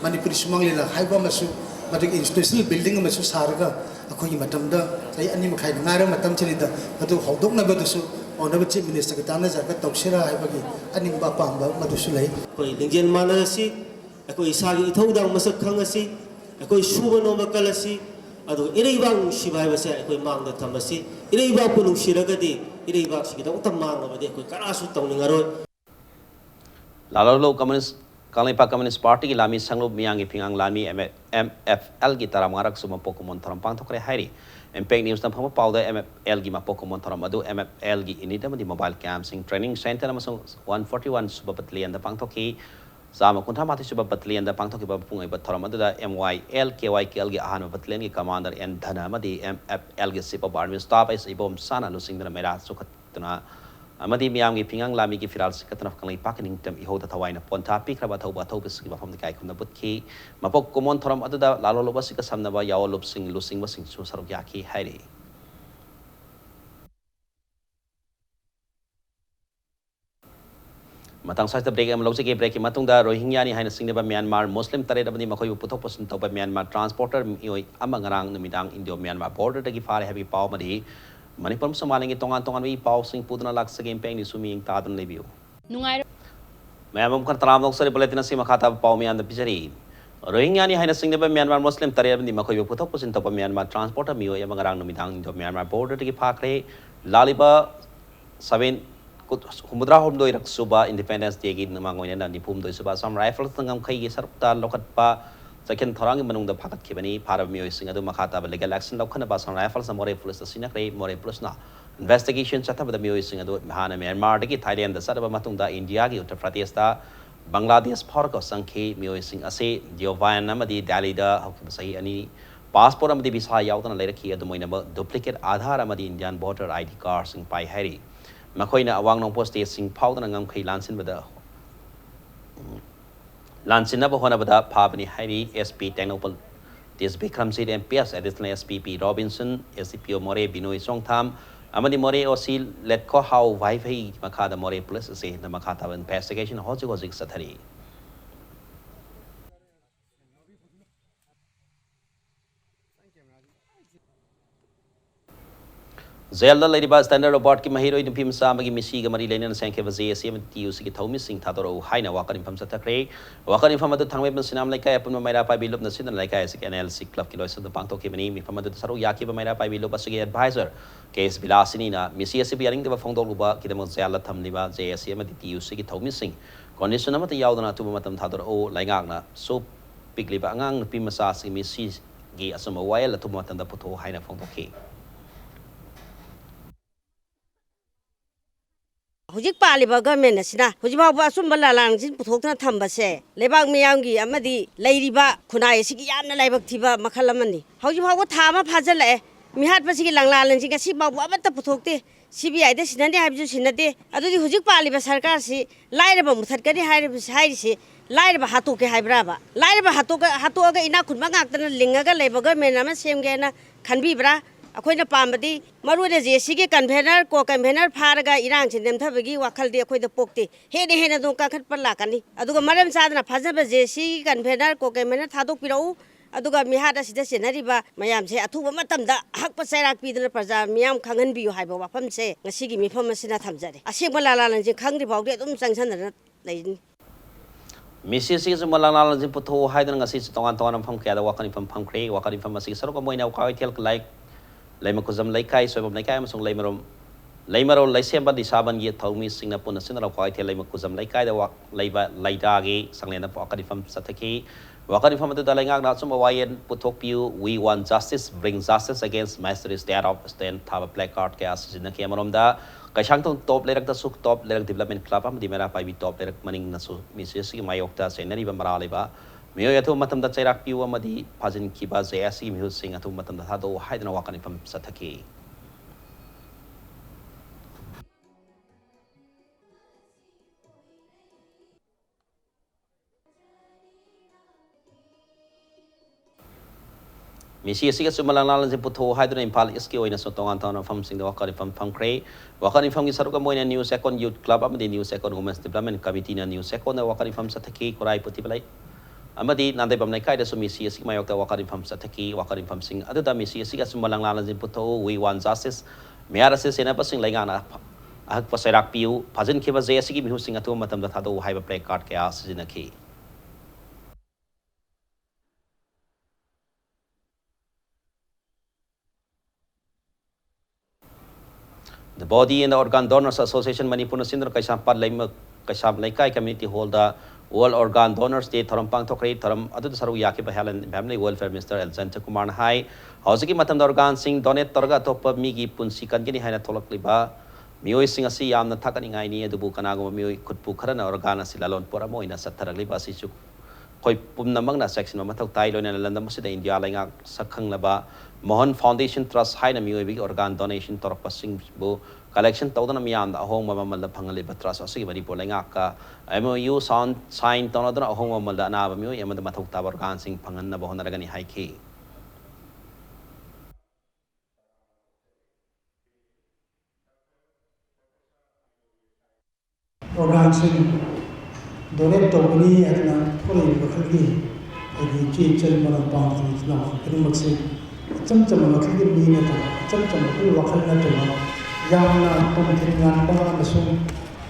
Manipur sumang lela haiba masu madik institutional building masu sarga akoi ki matam da sai ani makhai ngara matam chili da adu hodok na badu su ona bachi minister ka tanaja ka tok sira haiba ki ani ba pam ba madu su lai koi lingjen mana si akoi sagi thodang masak khang asi akoi suba no makal asi adu ireibang sibai base akoi mangda thamasi ireiba punung siragadi ireiba sigida utamang amade akoi karasu tawningaroi Lalalo Communist Kalipa Communist Party Lami Sanglo Miangi Pingang Lami MFL Gitara Marak Suma Pokemon Taram Pangtokre Hari Empeng News na Pama Powder MFL Gima Pokemon Taram Adu MFL Gi Inida Madi Mobile Campsing Training Center Namasong 141 Suba Battalion da Pangtoki Sama Kunta Mati Suba Battalion da Pangtoki Bapungai Bataram Adu da MYL KYKL Gi Ahana Battalion Gi Commander and Dhana Madi MFL Gi Sipa Army Staff is Ibom Sana Lusing the Mera Sukatuna Amadi Miami Pingang Lami ki Firal Sikatan of Kali Pakining Tem Ihota Tawaina Ponta Pikra Tobis from the Kai from the Butki Mapok Kumon Toram Adada Lalo Lobasika Samnava Yao Lupsing Lusing Wasing Susaruyaki Hari Matang sa break am logistic break matong da Rohingya ni haina singneba Myanmar Muslim tare da bani makoy putok posun topa Myanmar transporter ioi amangarang numidang Indo Myanmar border da gi fare heavy power madi Manipur Somaling tongan wi pau sing pudna lak sa game peng ni suming tadon review. Nungai Mayamam kan taram nok sari bulletin si makata pau mi and pijari. Rohingya ni haina sing neba Myanmar Muslim tare ni makoy putok posin topa Myanmar transporter mi oi amangarang numidang Indo Myanmar border gi phakre laliba 7 Humudra hom doi rak suba Independence Day gi namangoy na ni pum doi suba sam rifles tangam khai gi sarupta lokat pa Second Thorang Manung the Pakat Kibani, part of Mio Singadu Makata, legal action of Kanabas on rifles and more plus the Sinakre, more plus now. Investigation set up with the Mio Singadu, Mahana, Myanmar, Thailand, the Sadaba Matunda, India, Utafratista, Bangladesh, Porco, Sanke, Mio Sing Ase, Giovanna Namadi, Dalida, Sahi, any passport of the Bisa Yautan, and later key at the Moinaba, duplicate Adhar Amadi Indian border ID cars in Pai Harry. Makoina, Awang no post sing powder and Gam Kai Lansin with the Lansinaba Honabada Pavani Hari SP Technopal this Bikram Sid MPS additional SPP Robinson SCPO More Binoi Songtam Amadi More Osil let ko how Wi-Fi Makata More plus say the Makata investigation Hozik Satari. Zelda Ladybug Standard Robot ki mahiro in Pim Samagi Misiga Mari Lane and Sanke Vazi TUC ki Thomi Sing Tadoro Haina Wakan from Satakre Wakan from the Tangweb Sinam like I put my Mara Bilup Nasin like I say NLC Club Kilos of the Panto Kibani from the Saru Yaki Mara Bilup Asigi advisor case Bilasinina Missia Sibiaring the Fondo Luba Kidamo Zella Tamniba JSM TUC ki Thomi Sing condition of the Yaudana to Matam Tadoro Langana so bigly Bangang Pimasasi Missi Gi Asuma Waila to Matan the Puto Haina Fondo K. Hujik paliba government asina hujibabu asumba lalang puthokna thambase lebak miyamgi amadi leiriba khunai sigi yamna laibak thiba makhalamani hujibabu thama phajale mihat pasigi langlalang jinga si babu amata puthokte CBI de sinande habju sinade adudi hujik paliba sarkar si lairaba muthatkani hairisi lairaba hatoke haibraba lairaba hatoga ina khunba ngaktana lingaga leiba government ama semgena khanbibra अखोइना पामबदी मरुने जेसीगे convener को convener फारगा इरांग सिनेम थबगी वाखलदि अखोइदा पोक्ते हेने हेने दो काखत पर लाकनी अदुगा मरम सादना फजब जेसी कन्वेनर को कन्वेनर थादोक पिरौ अदुगा मिहादा सिदा सेनरिबा मयाम से अथुबा मतमदा हक पसैराक पिदना प्रजा मियाम खंगन बियु हाइबा वाफम से ngasiगी मिफम मसिना थमजरे असेंबा लालालन जे खंगरि बावदे अदुम चंगसनना लैनि Misi sih semua lang lang putu hai dan ngasi tongan fam kaya wakan fam kre wakan fam masih seru kamu ini kau itial like laima kuzam laikai soibam laikai masung laimaro laisem di saban ye thaumi singna pun sinara kau itial laima kuzam laikai da wak laiba laidagi sanglena wakan fam sataki wakan fam itu dalengak na semua wayan putuk piu we want justice bring justice against mastery state of stand thaba placard kaya sijina kaya maromda Kaisang tong top lerak da suk top lerak development club am di mera pai bi top lerak maning na su misisi mayok ta senari ba marale ba miyo yathu matam da chairak piu amadi phajin ki ba jasi mihu sing athu matam da thado haidna wakani pam sathaki Misi sih sumala nalan je putu haidna impal iski oina so tongan tongan fam sing da wakani pam kre wakani fam gi saruka moina news second youth club amadi news second women's development committee na news second wakani fam sathaki korai puti balai amadi nandai bam nai kai da su misi sih mayok da wakani fam sathaki wakani fam sing adu da misi sih sumala nalan je putu we want justice meara se sena pasing lai ngana ahak pasairak piu phajin khiba je sigi mihu sing atu matam da thado haiba play card kya sijina ki The Body and the Organ Donors Association Manipur Sindra Kaisam Pad Laima Kaisam Laikai Community Hall the World Organ Donors Day Thoram Pang Tokre Thoram Adu Saru Yaki Bahalan Family Welfare Minister Elzanta Kumar Hai Hausiki Matam Organ Sing Donate Torga Topa Migi Punsi Kangini Hana Tolak Liba Mio Sing Asi Yam the Takani Aini Dubu Kanago Mio Kutpu Karana Organa Silalon Poramo in a Sataraliba Sisu Koi Pumnamang na section Matak Tailo and Landamusida India Langa Sakang Laba Mohan Foundation Trust High Namui Organ Donation Torpasing Bo Collection Taudan Mian, a home of Mamma Pangaliba Trust or Sigma Polangaka, MOU sound signed on a home of Malana, Yaman the Matok Organ Sing Pangana Bohanagani High Key. Organ sing donate to me at the Poli Bakagi, and the Chichel Manapang, it's now pretty much Chamchamakaki Minata, Chamchamakaki Wakanata, Yamna, Pomitan, Bahamasum,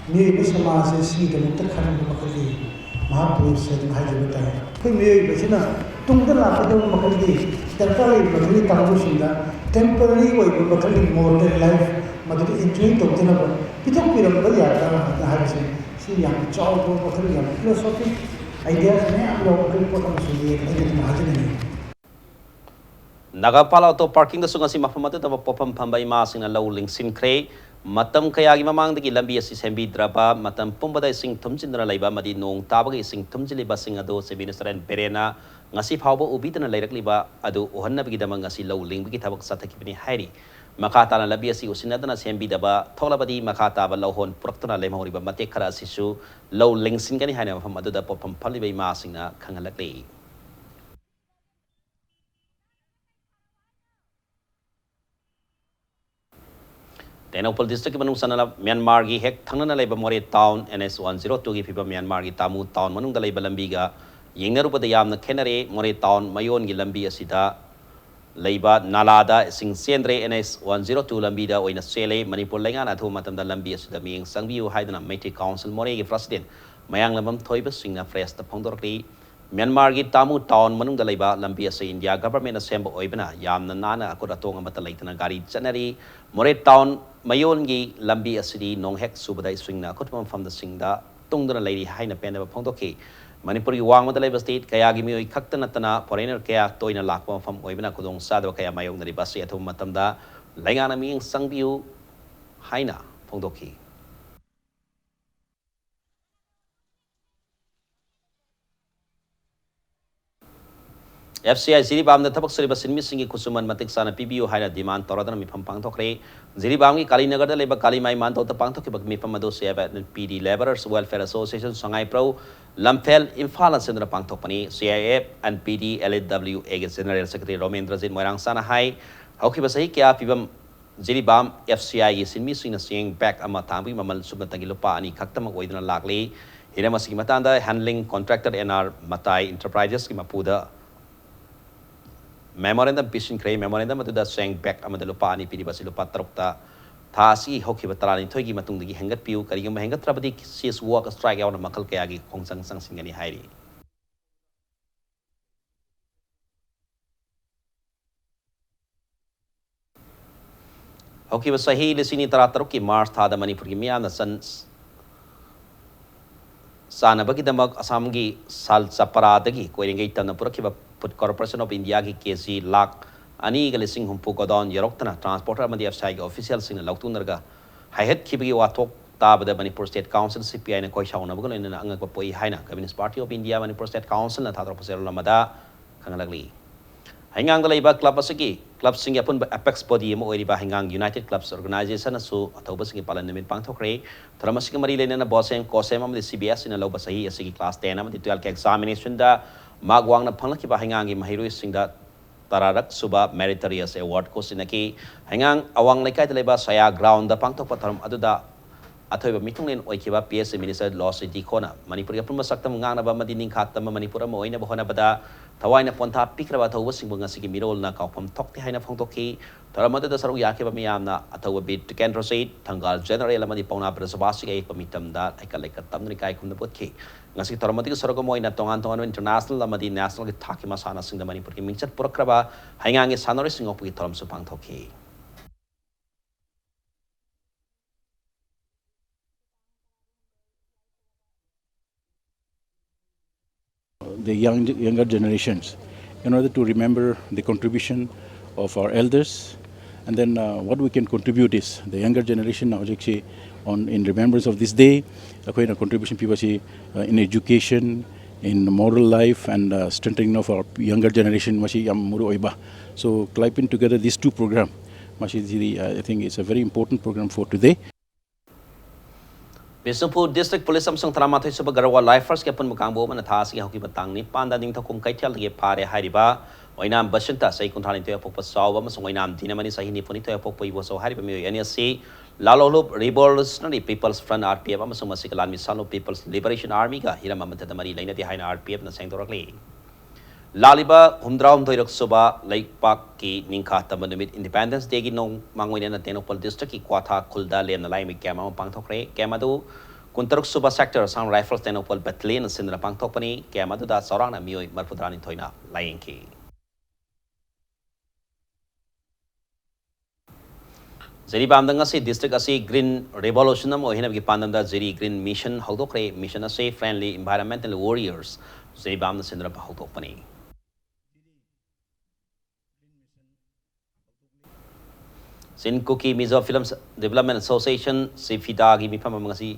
Ni Samasa, see the Mutakan Makali, Manipur said in Hyderabad. Pumi Bajina, Tungala Makali, temporary Makali Kamushinda, temporary way Makali more than life, Madrid enjoying Tokinaba. Pitong Piramaya, the Hudson, see young child Makali, philosophy, ideas, and your potential and imagining. Nagapala auto parking the sungasi mafamatu the popam pambai mas in a low link sin cray, Matam Kayagi Mamang the Gilambi Sembi Drapa, Matam Pumbada sing Tumjindra Laiba Madi Nong Tabagi sing Tumjiliba sing Ado, Minister and Perena, Nasi Pabo Ubitan a Liba, Ado, Ohanabigidamangasi low link, Bikitabak Satakipini Hari, Makata and Labiasi Usinadana Sembi Daba, Tolabadi, Makata, Lohon, Proctona Lemoriba, Matekara Sisu, low links in Ganihana from Adu Popam Palibai Masina, Kangalaki. Tenopol district manung sana Myanmar gi hek thangna laiba more town NS 102 gi piba Myanmar gi tamu town manung da laiba lambi ga yingnaru pada yamna khenare more town mayon gi lambi asida laiba nalada sing sendre NS 102 lambi da oina sele Manipur lengan athu matam da lambi asida mieng sangbiu haidana Meite Council more gi president mayang lamam thoiba singna fresh ta phongdorki Myanmar gi tamu town manung da laiba lambi asa India government assemble oibana yamna nana akoda tonga mata laitana gari janari more town Mayon gi lambi asidi nong hek subada swingna kutmam from the singda tungdana lady haina pena phongdoki Manipuri wang madalai state kaya gi mioi khakta natana foreigner kaya toina lakpa from oibna kudong sadwa kaya mayong nari basi athum matamda laingana ming sangbiu haina phongdoki FCI Ziribam the Tabak Sriba Sinmissing Kusuman Matik Sana PBU Hina demand Toradam Mipam Pangtokre, Ziribami Kalinagar, the Labor Kalimai Manto, the Pangtokibak Mipamado Seva and PD Laborers Welfare Association, Sangai Pro, Lampel, Infalans in the Pangtopani, CIF and PD LAW against General Secretary Romendra Zin Morang Sana High, Hokibasaikia Pibam Ziribam FCI is in missing a seeing back Amatambi Mamal Subatagilupa and Kaktam Wadina Lagli, Hiramasi Matanda, handling contractor NR Matai Enterprises, Kimapuda. Memorandum Pishin Cray, memorandum to the saying back Amadalupani, Pidibasilupa Trokta, Tasi, Hoki Batarani, Togi Matung, the Hangat Pew, Karigam Hangat Trabadi, sees walk a strike out of Makal Kayagi, Hong Sang Sang Singani Hairi. Hoki was Sahi, Lissini Taratroki, Mars, Tada Manipuri, the Sons Sanabaki the Mug Asamgi, Sal Saparadagi, going 8 ton of Purakiba. Put Corporation of India ki KC Lak Ani Galising Humpu Godon Yeroktana Transporter Madi FSI officials in Lautunarga Hihet Kibi Watok Tab the Manipur State Council CPI and Koishaunabul in Angapoi Haina Communist Party of India Manipur State Council and Tatraposel Lamada Kangalagli Hangang the Labor Club Asaki Club Singapore Apex Body Moiriba Hangang United Clubs Organization so Atobasing Parliament Pantokre Tramasika Marilyn and a Bossem Kosem the CBS in a Lobasahi Asiki Class 10 the 12 examination da Magwang na panglaki ba hangang mahiru singda tararak suba meritorious award ko sinaki hangang awang laikai taleba saya ground da pangtok pataram aduda athoiba mitunglen oikiba PS Minister Law City Kona Manipur ya puma saktam ngang na ba madining khatam Manipur mo oina bohona bada thawai na ponta pikraba thawa singbanga sigi mirol na kaupam thokti haina phongtoki taramada da saru yake ba miyam na athawa bit Kendra State thangal general amadi pauna prasabasi ai pamitam da aikalai katam ni kai khum botki ngasi taramati sargo moina tongan tongan international amadi national ki thaki masana singda Manipur ki mingchat purakraba haingang ge sanori singop ki taram supang thoki the younger generations in order to remember the contribution of our elders, and then what we can contribute is the younger generation now actually in remembrance of this day a contribution people see in education, in moral life, and strengthening of our younger generation so clipping together these two programs I think it's a very important program for today. Bisnupur District Police Samsung Tramathi Subagarawa Lifers Kapun Mukambo and Atasi Hoki Batang Nipan Dading Tokum Kaitel Pare Hariba, Wainam Bashanta, say Kuntani to a Popa Sawa, Wainam Dinamani Sahini Punito Popo was so Hariba NSC, Lalolup, Revolutionary People's Front RPF, Amasuma Sikalan Misano People's Liberation Army, Hiramamata Mari Lane behind RPF and Santoragli. Laliba, Humdraum Toyok Suba, Lake Park Ki Ninka Tamanamit Independence Day no Mangwin and Tenopol District, Quata, Kulda, Lane, the Lime, Gamma, Pantokre, Gamadu, Kuntaruk Suba Sector, Sound Rifles, Tenopol Battalion, and Sindra Pantopani, Gamadu, Sorana, Mui, Marpudrani Toina, Lying Key. Ziribam Dangasi District Asi Green Revolution, or Hinagi Pandanda, Ziri Green Mission, Haldokre, Mission a safe, friendly, environmental warriors, Ziribam the Sindra Pahotopani. Sin Cookie Mizo Films Development Association, Sifida Gibi Pamangasi,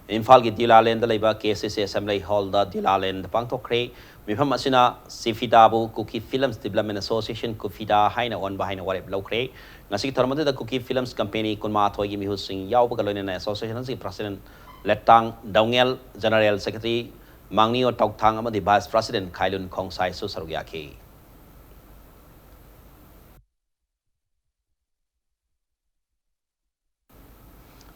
Infalgi Dilaland, the Labor KCC Assembly Hall, the Dilaland, the Pangtokre, Mipamasina, Sifidabu, Cookie Films Development Association, Kufida, Haina, one behind a warp locre, Nasi Tormata, the Cookie Films Company, Kunma Togi Husing, Yaubagalon Association, President Letang, Dongel, General Secretary, Mangni or Tauktangama, the Vice President, Kailun Kong Sai Susaruyaki.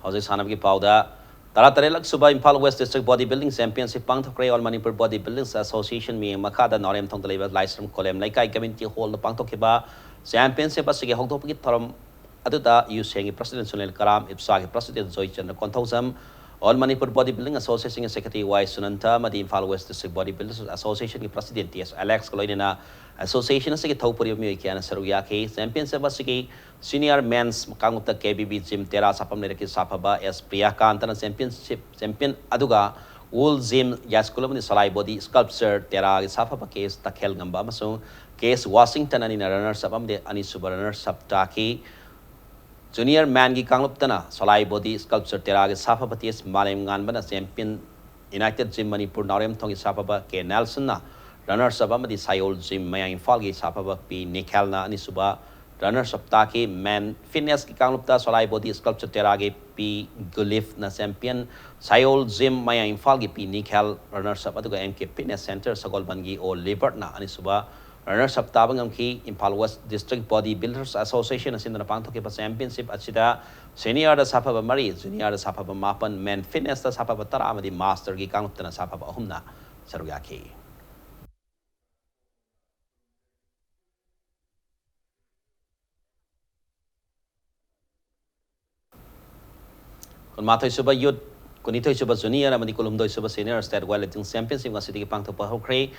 Houses Hanabki Powder, Taratarelak Suba Impal West District Bodybuilding Championship Pangtokre All Manipur Bodybuilding Association, me Makada Norem Tongdeliver License Colem, like I Community Hall the Pangtokiba, Championship Asigi Hotoki Toram Aduda, you saying President Sunil Karam, Ipsagi President Zoich and the Contosam, All Manipur Bodybuilding Association Secretary Y Sunanta, Madi Impal West District Bodybuilders Association President Yes Alex Colonina. Association Sigi Topuri Muikan Saruyaki, Championship Sigi, Senior Men's Makanguta KBB Gym Terra Sapamerica Sapaba, S. Priakantana Championship, Champion Aduga, Wool Zim, Yaskulam, the Salai Body Sculpture, Terra Sapapa case, Takel Gambamaso, case Washington and in a runner Sapam de Anisuba runner Saptaki, Junior Mangi Kanguptana, Salai Body Sculpture, Terra Sapapatis, Malim Ganbana, Champion United Gym Manipur Norem Tongi Sapaba, K. Nelsona. runners up amadi Sayol Gym Mayang Imphal gi sapaba pi Nikhil na anisuba runners up ta ki man fitness ki kanglupta solai body sculpture tera ge pi Gulif na champion Sayol Gym Mayang Imphal gi pi Nikhil runners up aduga MK Fitness Center Sagol Bangi o Libert na anisuba runners up tabangam ki Imphal West District Body Builders Association asindana pangthoke pa championship achida senior da sapaba mari junior da sapaba mapan men fitness da sapaba tara amadi master gi kanglupta na sapaba ahumna sarugaki Mathai Suba Youth, Kunitoi Suba Junior, Amadi Kolumdoi Suba Senior State Weightlifting Championship, City Pangto Pahokre,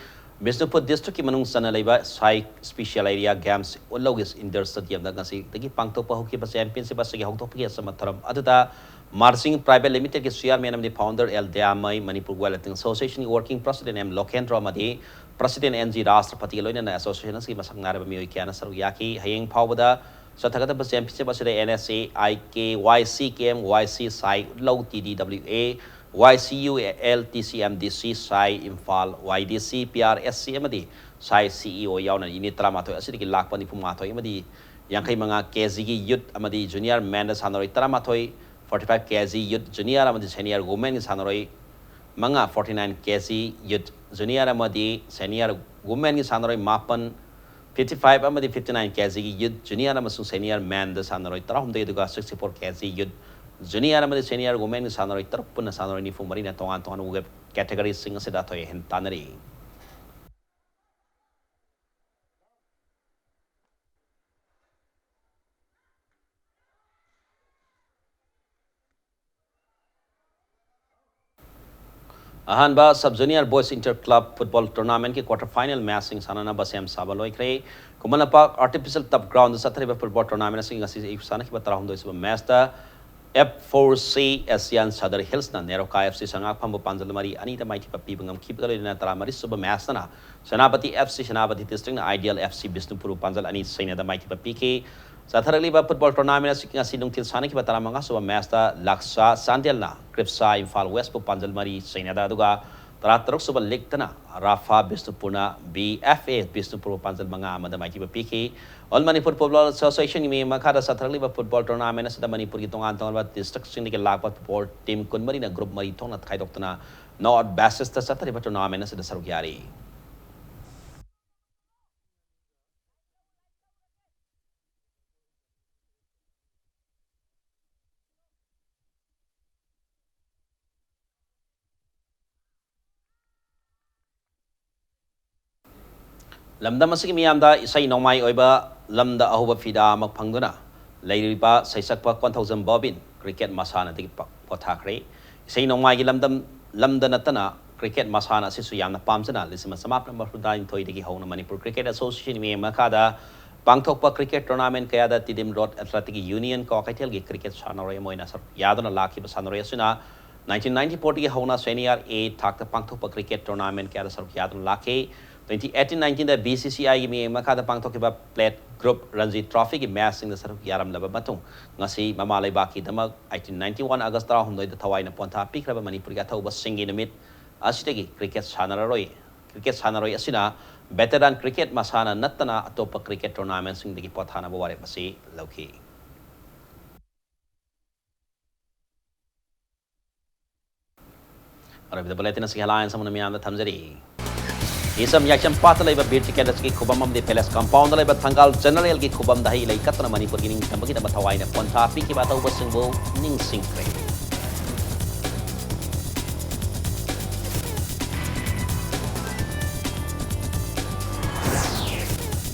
Bisnupur District Manung Sana Leba, Sai Special Area Games, Ulogis in their stadium, the Gasi, the Pangto Pahoki Championship, Sagi Hotopi, Samataram, Adata, Marsing Private Limited, Suyar Manam, the founder, El Deamai, Manipur Weightlifting Association, working president M. Lokendra Madi, President NG Rastrapati Loyan Association, Masak Naraba Miyukiana Saruyaki, Haying Pawada. So tagata pa championship pa sila NSA, IK, YC, KMYC, SAI, LOW, TDWA, YCU, LTC, MDC, SAI, Imphal, YDC, PRSC, MD, SAI, CEO, yaw na initra matoy. Asili ki lakpan ni pumatoy, MD, yang kay mga KZG Youth, MD, Junior, Mendes, Hanoy, Tramatoy, 45 KZ Youth, Junior, MD, Senior, Women, Hanoy, mga 49 KZ Youth, Junior, MD, Senior, Women, Hanoy, Mapan, 55 amadi 59 kg youth junior amasung senior man da sanaroi tarahum de duga 64 kg youth junior amadi senior women sanaroi tarapun sanaroi ni fumari na tongan tongan web category sing se da thoi hen tanari Ahanba Sub Junior Boys Inter Club Football Tournament के quarter final match सिंग साना बसेम साबलोई करे कुमला park artificial turf ground सत्रह football tournament सिंग असी एक साना की बता रहा हूँ दो इसमें match था F4C ASEAN Southern Hills na Nero KFC sangak pambu panjalmari anita maiti papi bangam keep kalo na taramari suba match na Senapati FC Senapati District na Ideal FC Bisnupur Panjal ani saina da maiti papi ke Satharali ba football tournament na sinung til sana ki batara mga suba match ta Laksa Sandial na Kripsa Imphal West pu Panjalmari saina da duga taratarok suba league na Rafa Bisnupur na BFA Bisnupur Panjal mga amada maiti papi ke All Manipur Football Association may makada Satharali ba football tournament sa Manipur itong antong ba district sing ni lakpat football team kun mari na group mari tong na kaidok na North Basis ta Satharali ba tournament sa Sarugyari Lamda masigi miyamda isay nomay oiba lamda ahuba fida magpangduna layriba saysakpa 1000 bobin cricket masana digpa pothakre isay nomay gi lamda natana cricket masana sisu yamna pamjana lisima samap number 9 thoi digi hona Manipur Cricket Association mi makada pangthokpa cricket tournament kayada Tidim Road Athletic Union ko kaitel gi cricket sanore moina sar yadona lakhi sanore asuna 1994 digi hona senior A thakta pangthokpa cricket tournament kayada sar yadona lakhi 2018-19 da BCCI mi makada pangthok ba plate group Ranji Trophy ki match sing sar yaram laba matung ngasi mamalay baki damag 1891 August ra humdoi da thawai na ponta pikraba Manipur ga thawba singi namit asitegi cricket sanaroi asina veteran cricket masana natana atopa cricket tournament sing digi pothana baware pasi lauki Ara bida baletin sa halayan sa mga miyanda thamjari Isam yaksam patalay ba beer ticket ki khubam de palace compound lay ba thangal general ki khubam dahi lay katna Manipur gining tambagi na mathawai na ponta pi ki bataw basing bo ning singkre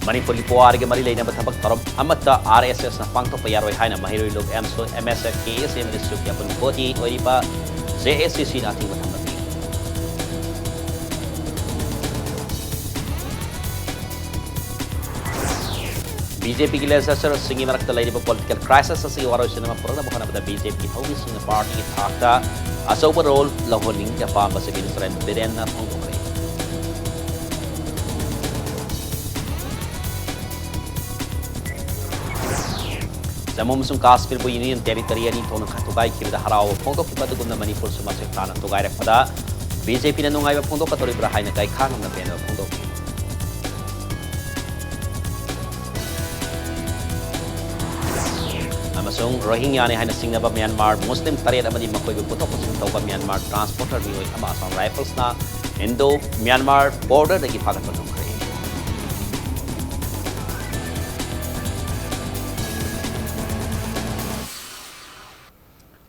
Manipur ki puwari ke mari lay na bathabak tarom amata RSS na pangto payaroi haina mahiroi log MSF KSM district ya pun boti oi pa JSCC na ting mathamaki BJP ki legislature singi marakta lay ba political crisis sa siwaro sinama purana mo kana ba BJP ki hawis ng party ki thakta as overall lahoning ya pa ba sa minister Beren na pangkore Jammu musung Kashmir bu union territory ani thona khatugay ki da haraw pongtok ki padugum na Manipur sumasek tana tugay rekpada BJP na nungay ba pongtok katori brahay na kay khang na pena pongtok ꯑꯃꯁꯨꯡ ꯔꯣꯍꯤꯡꯌꯥꯅꯤ ꯍꯥꯏꯅ ꯁꯤꯡꯅꯕ Myanmar Muslim ꯇꯔꯦꯠ ꯑꯃꯗꯤ ꯃꯈꯣꯏꯕꯨ ꯄꯨꯊꯣꯛ ꯄꯨꯁꯤꯟ ꯇꯧꯕ Myanmar transporter ꯃꯤꯑꯣꯏ ꯑꯃ ꯑꯁꯥꯝ ꯔꯥꯏꯐꯜꯁꯅ ꯏꯟꯗꯣ ꯃ꯭ꯌꯥꯟꯃꯥꯔ ꯕꯣꯔꯗꯔꯗꯒꯤ ꯐꯥꯒꯠꯄ ꯉꯝꯈ꯭ꯔꯦ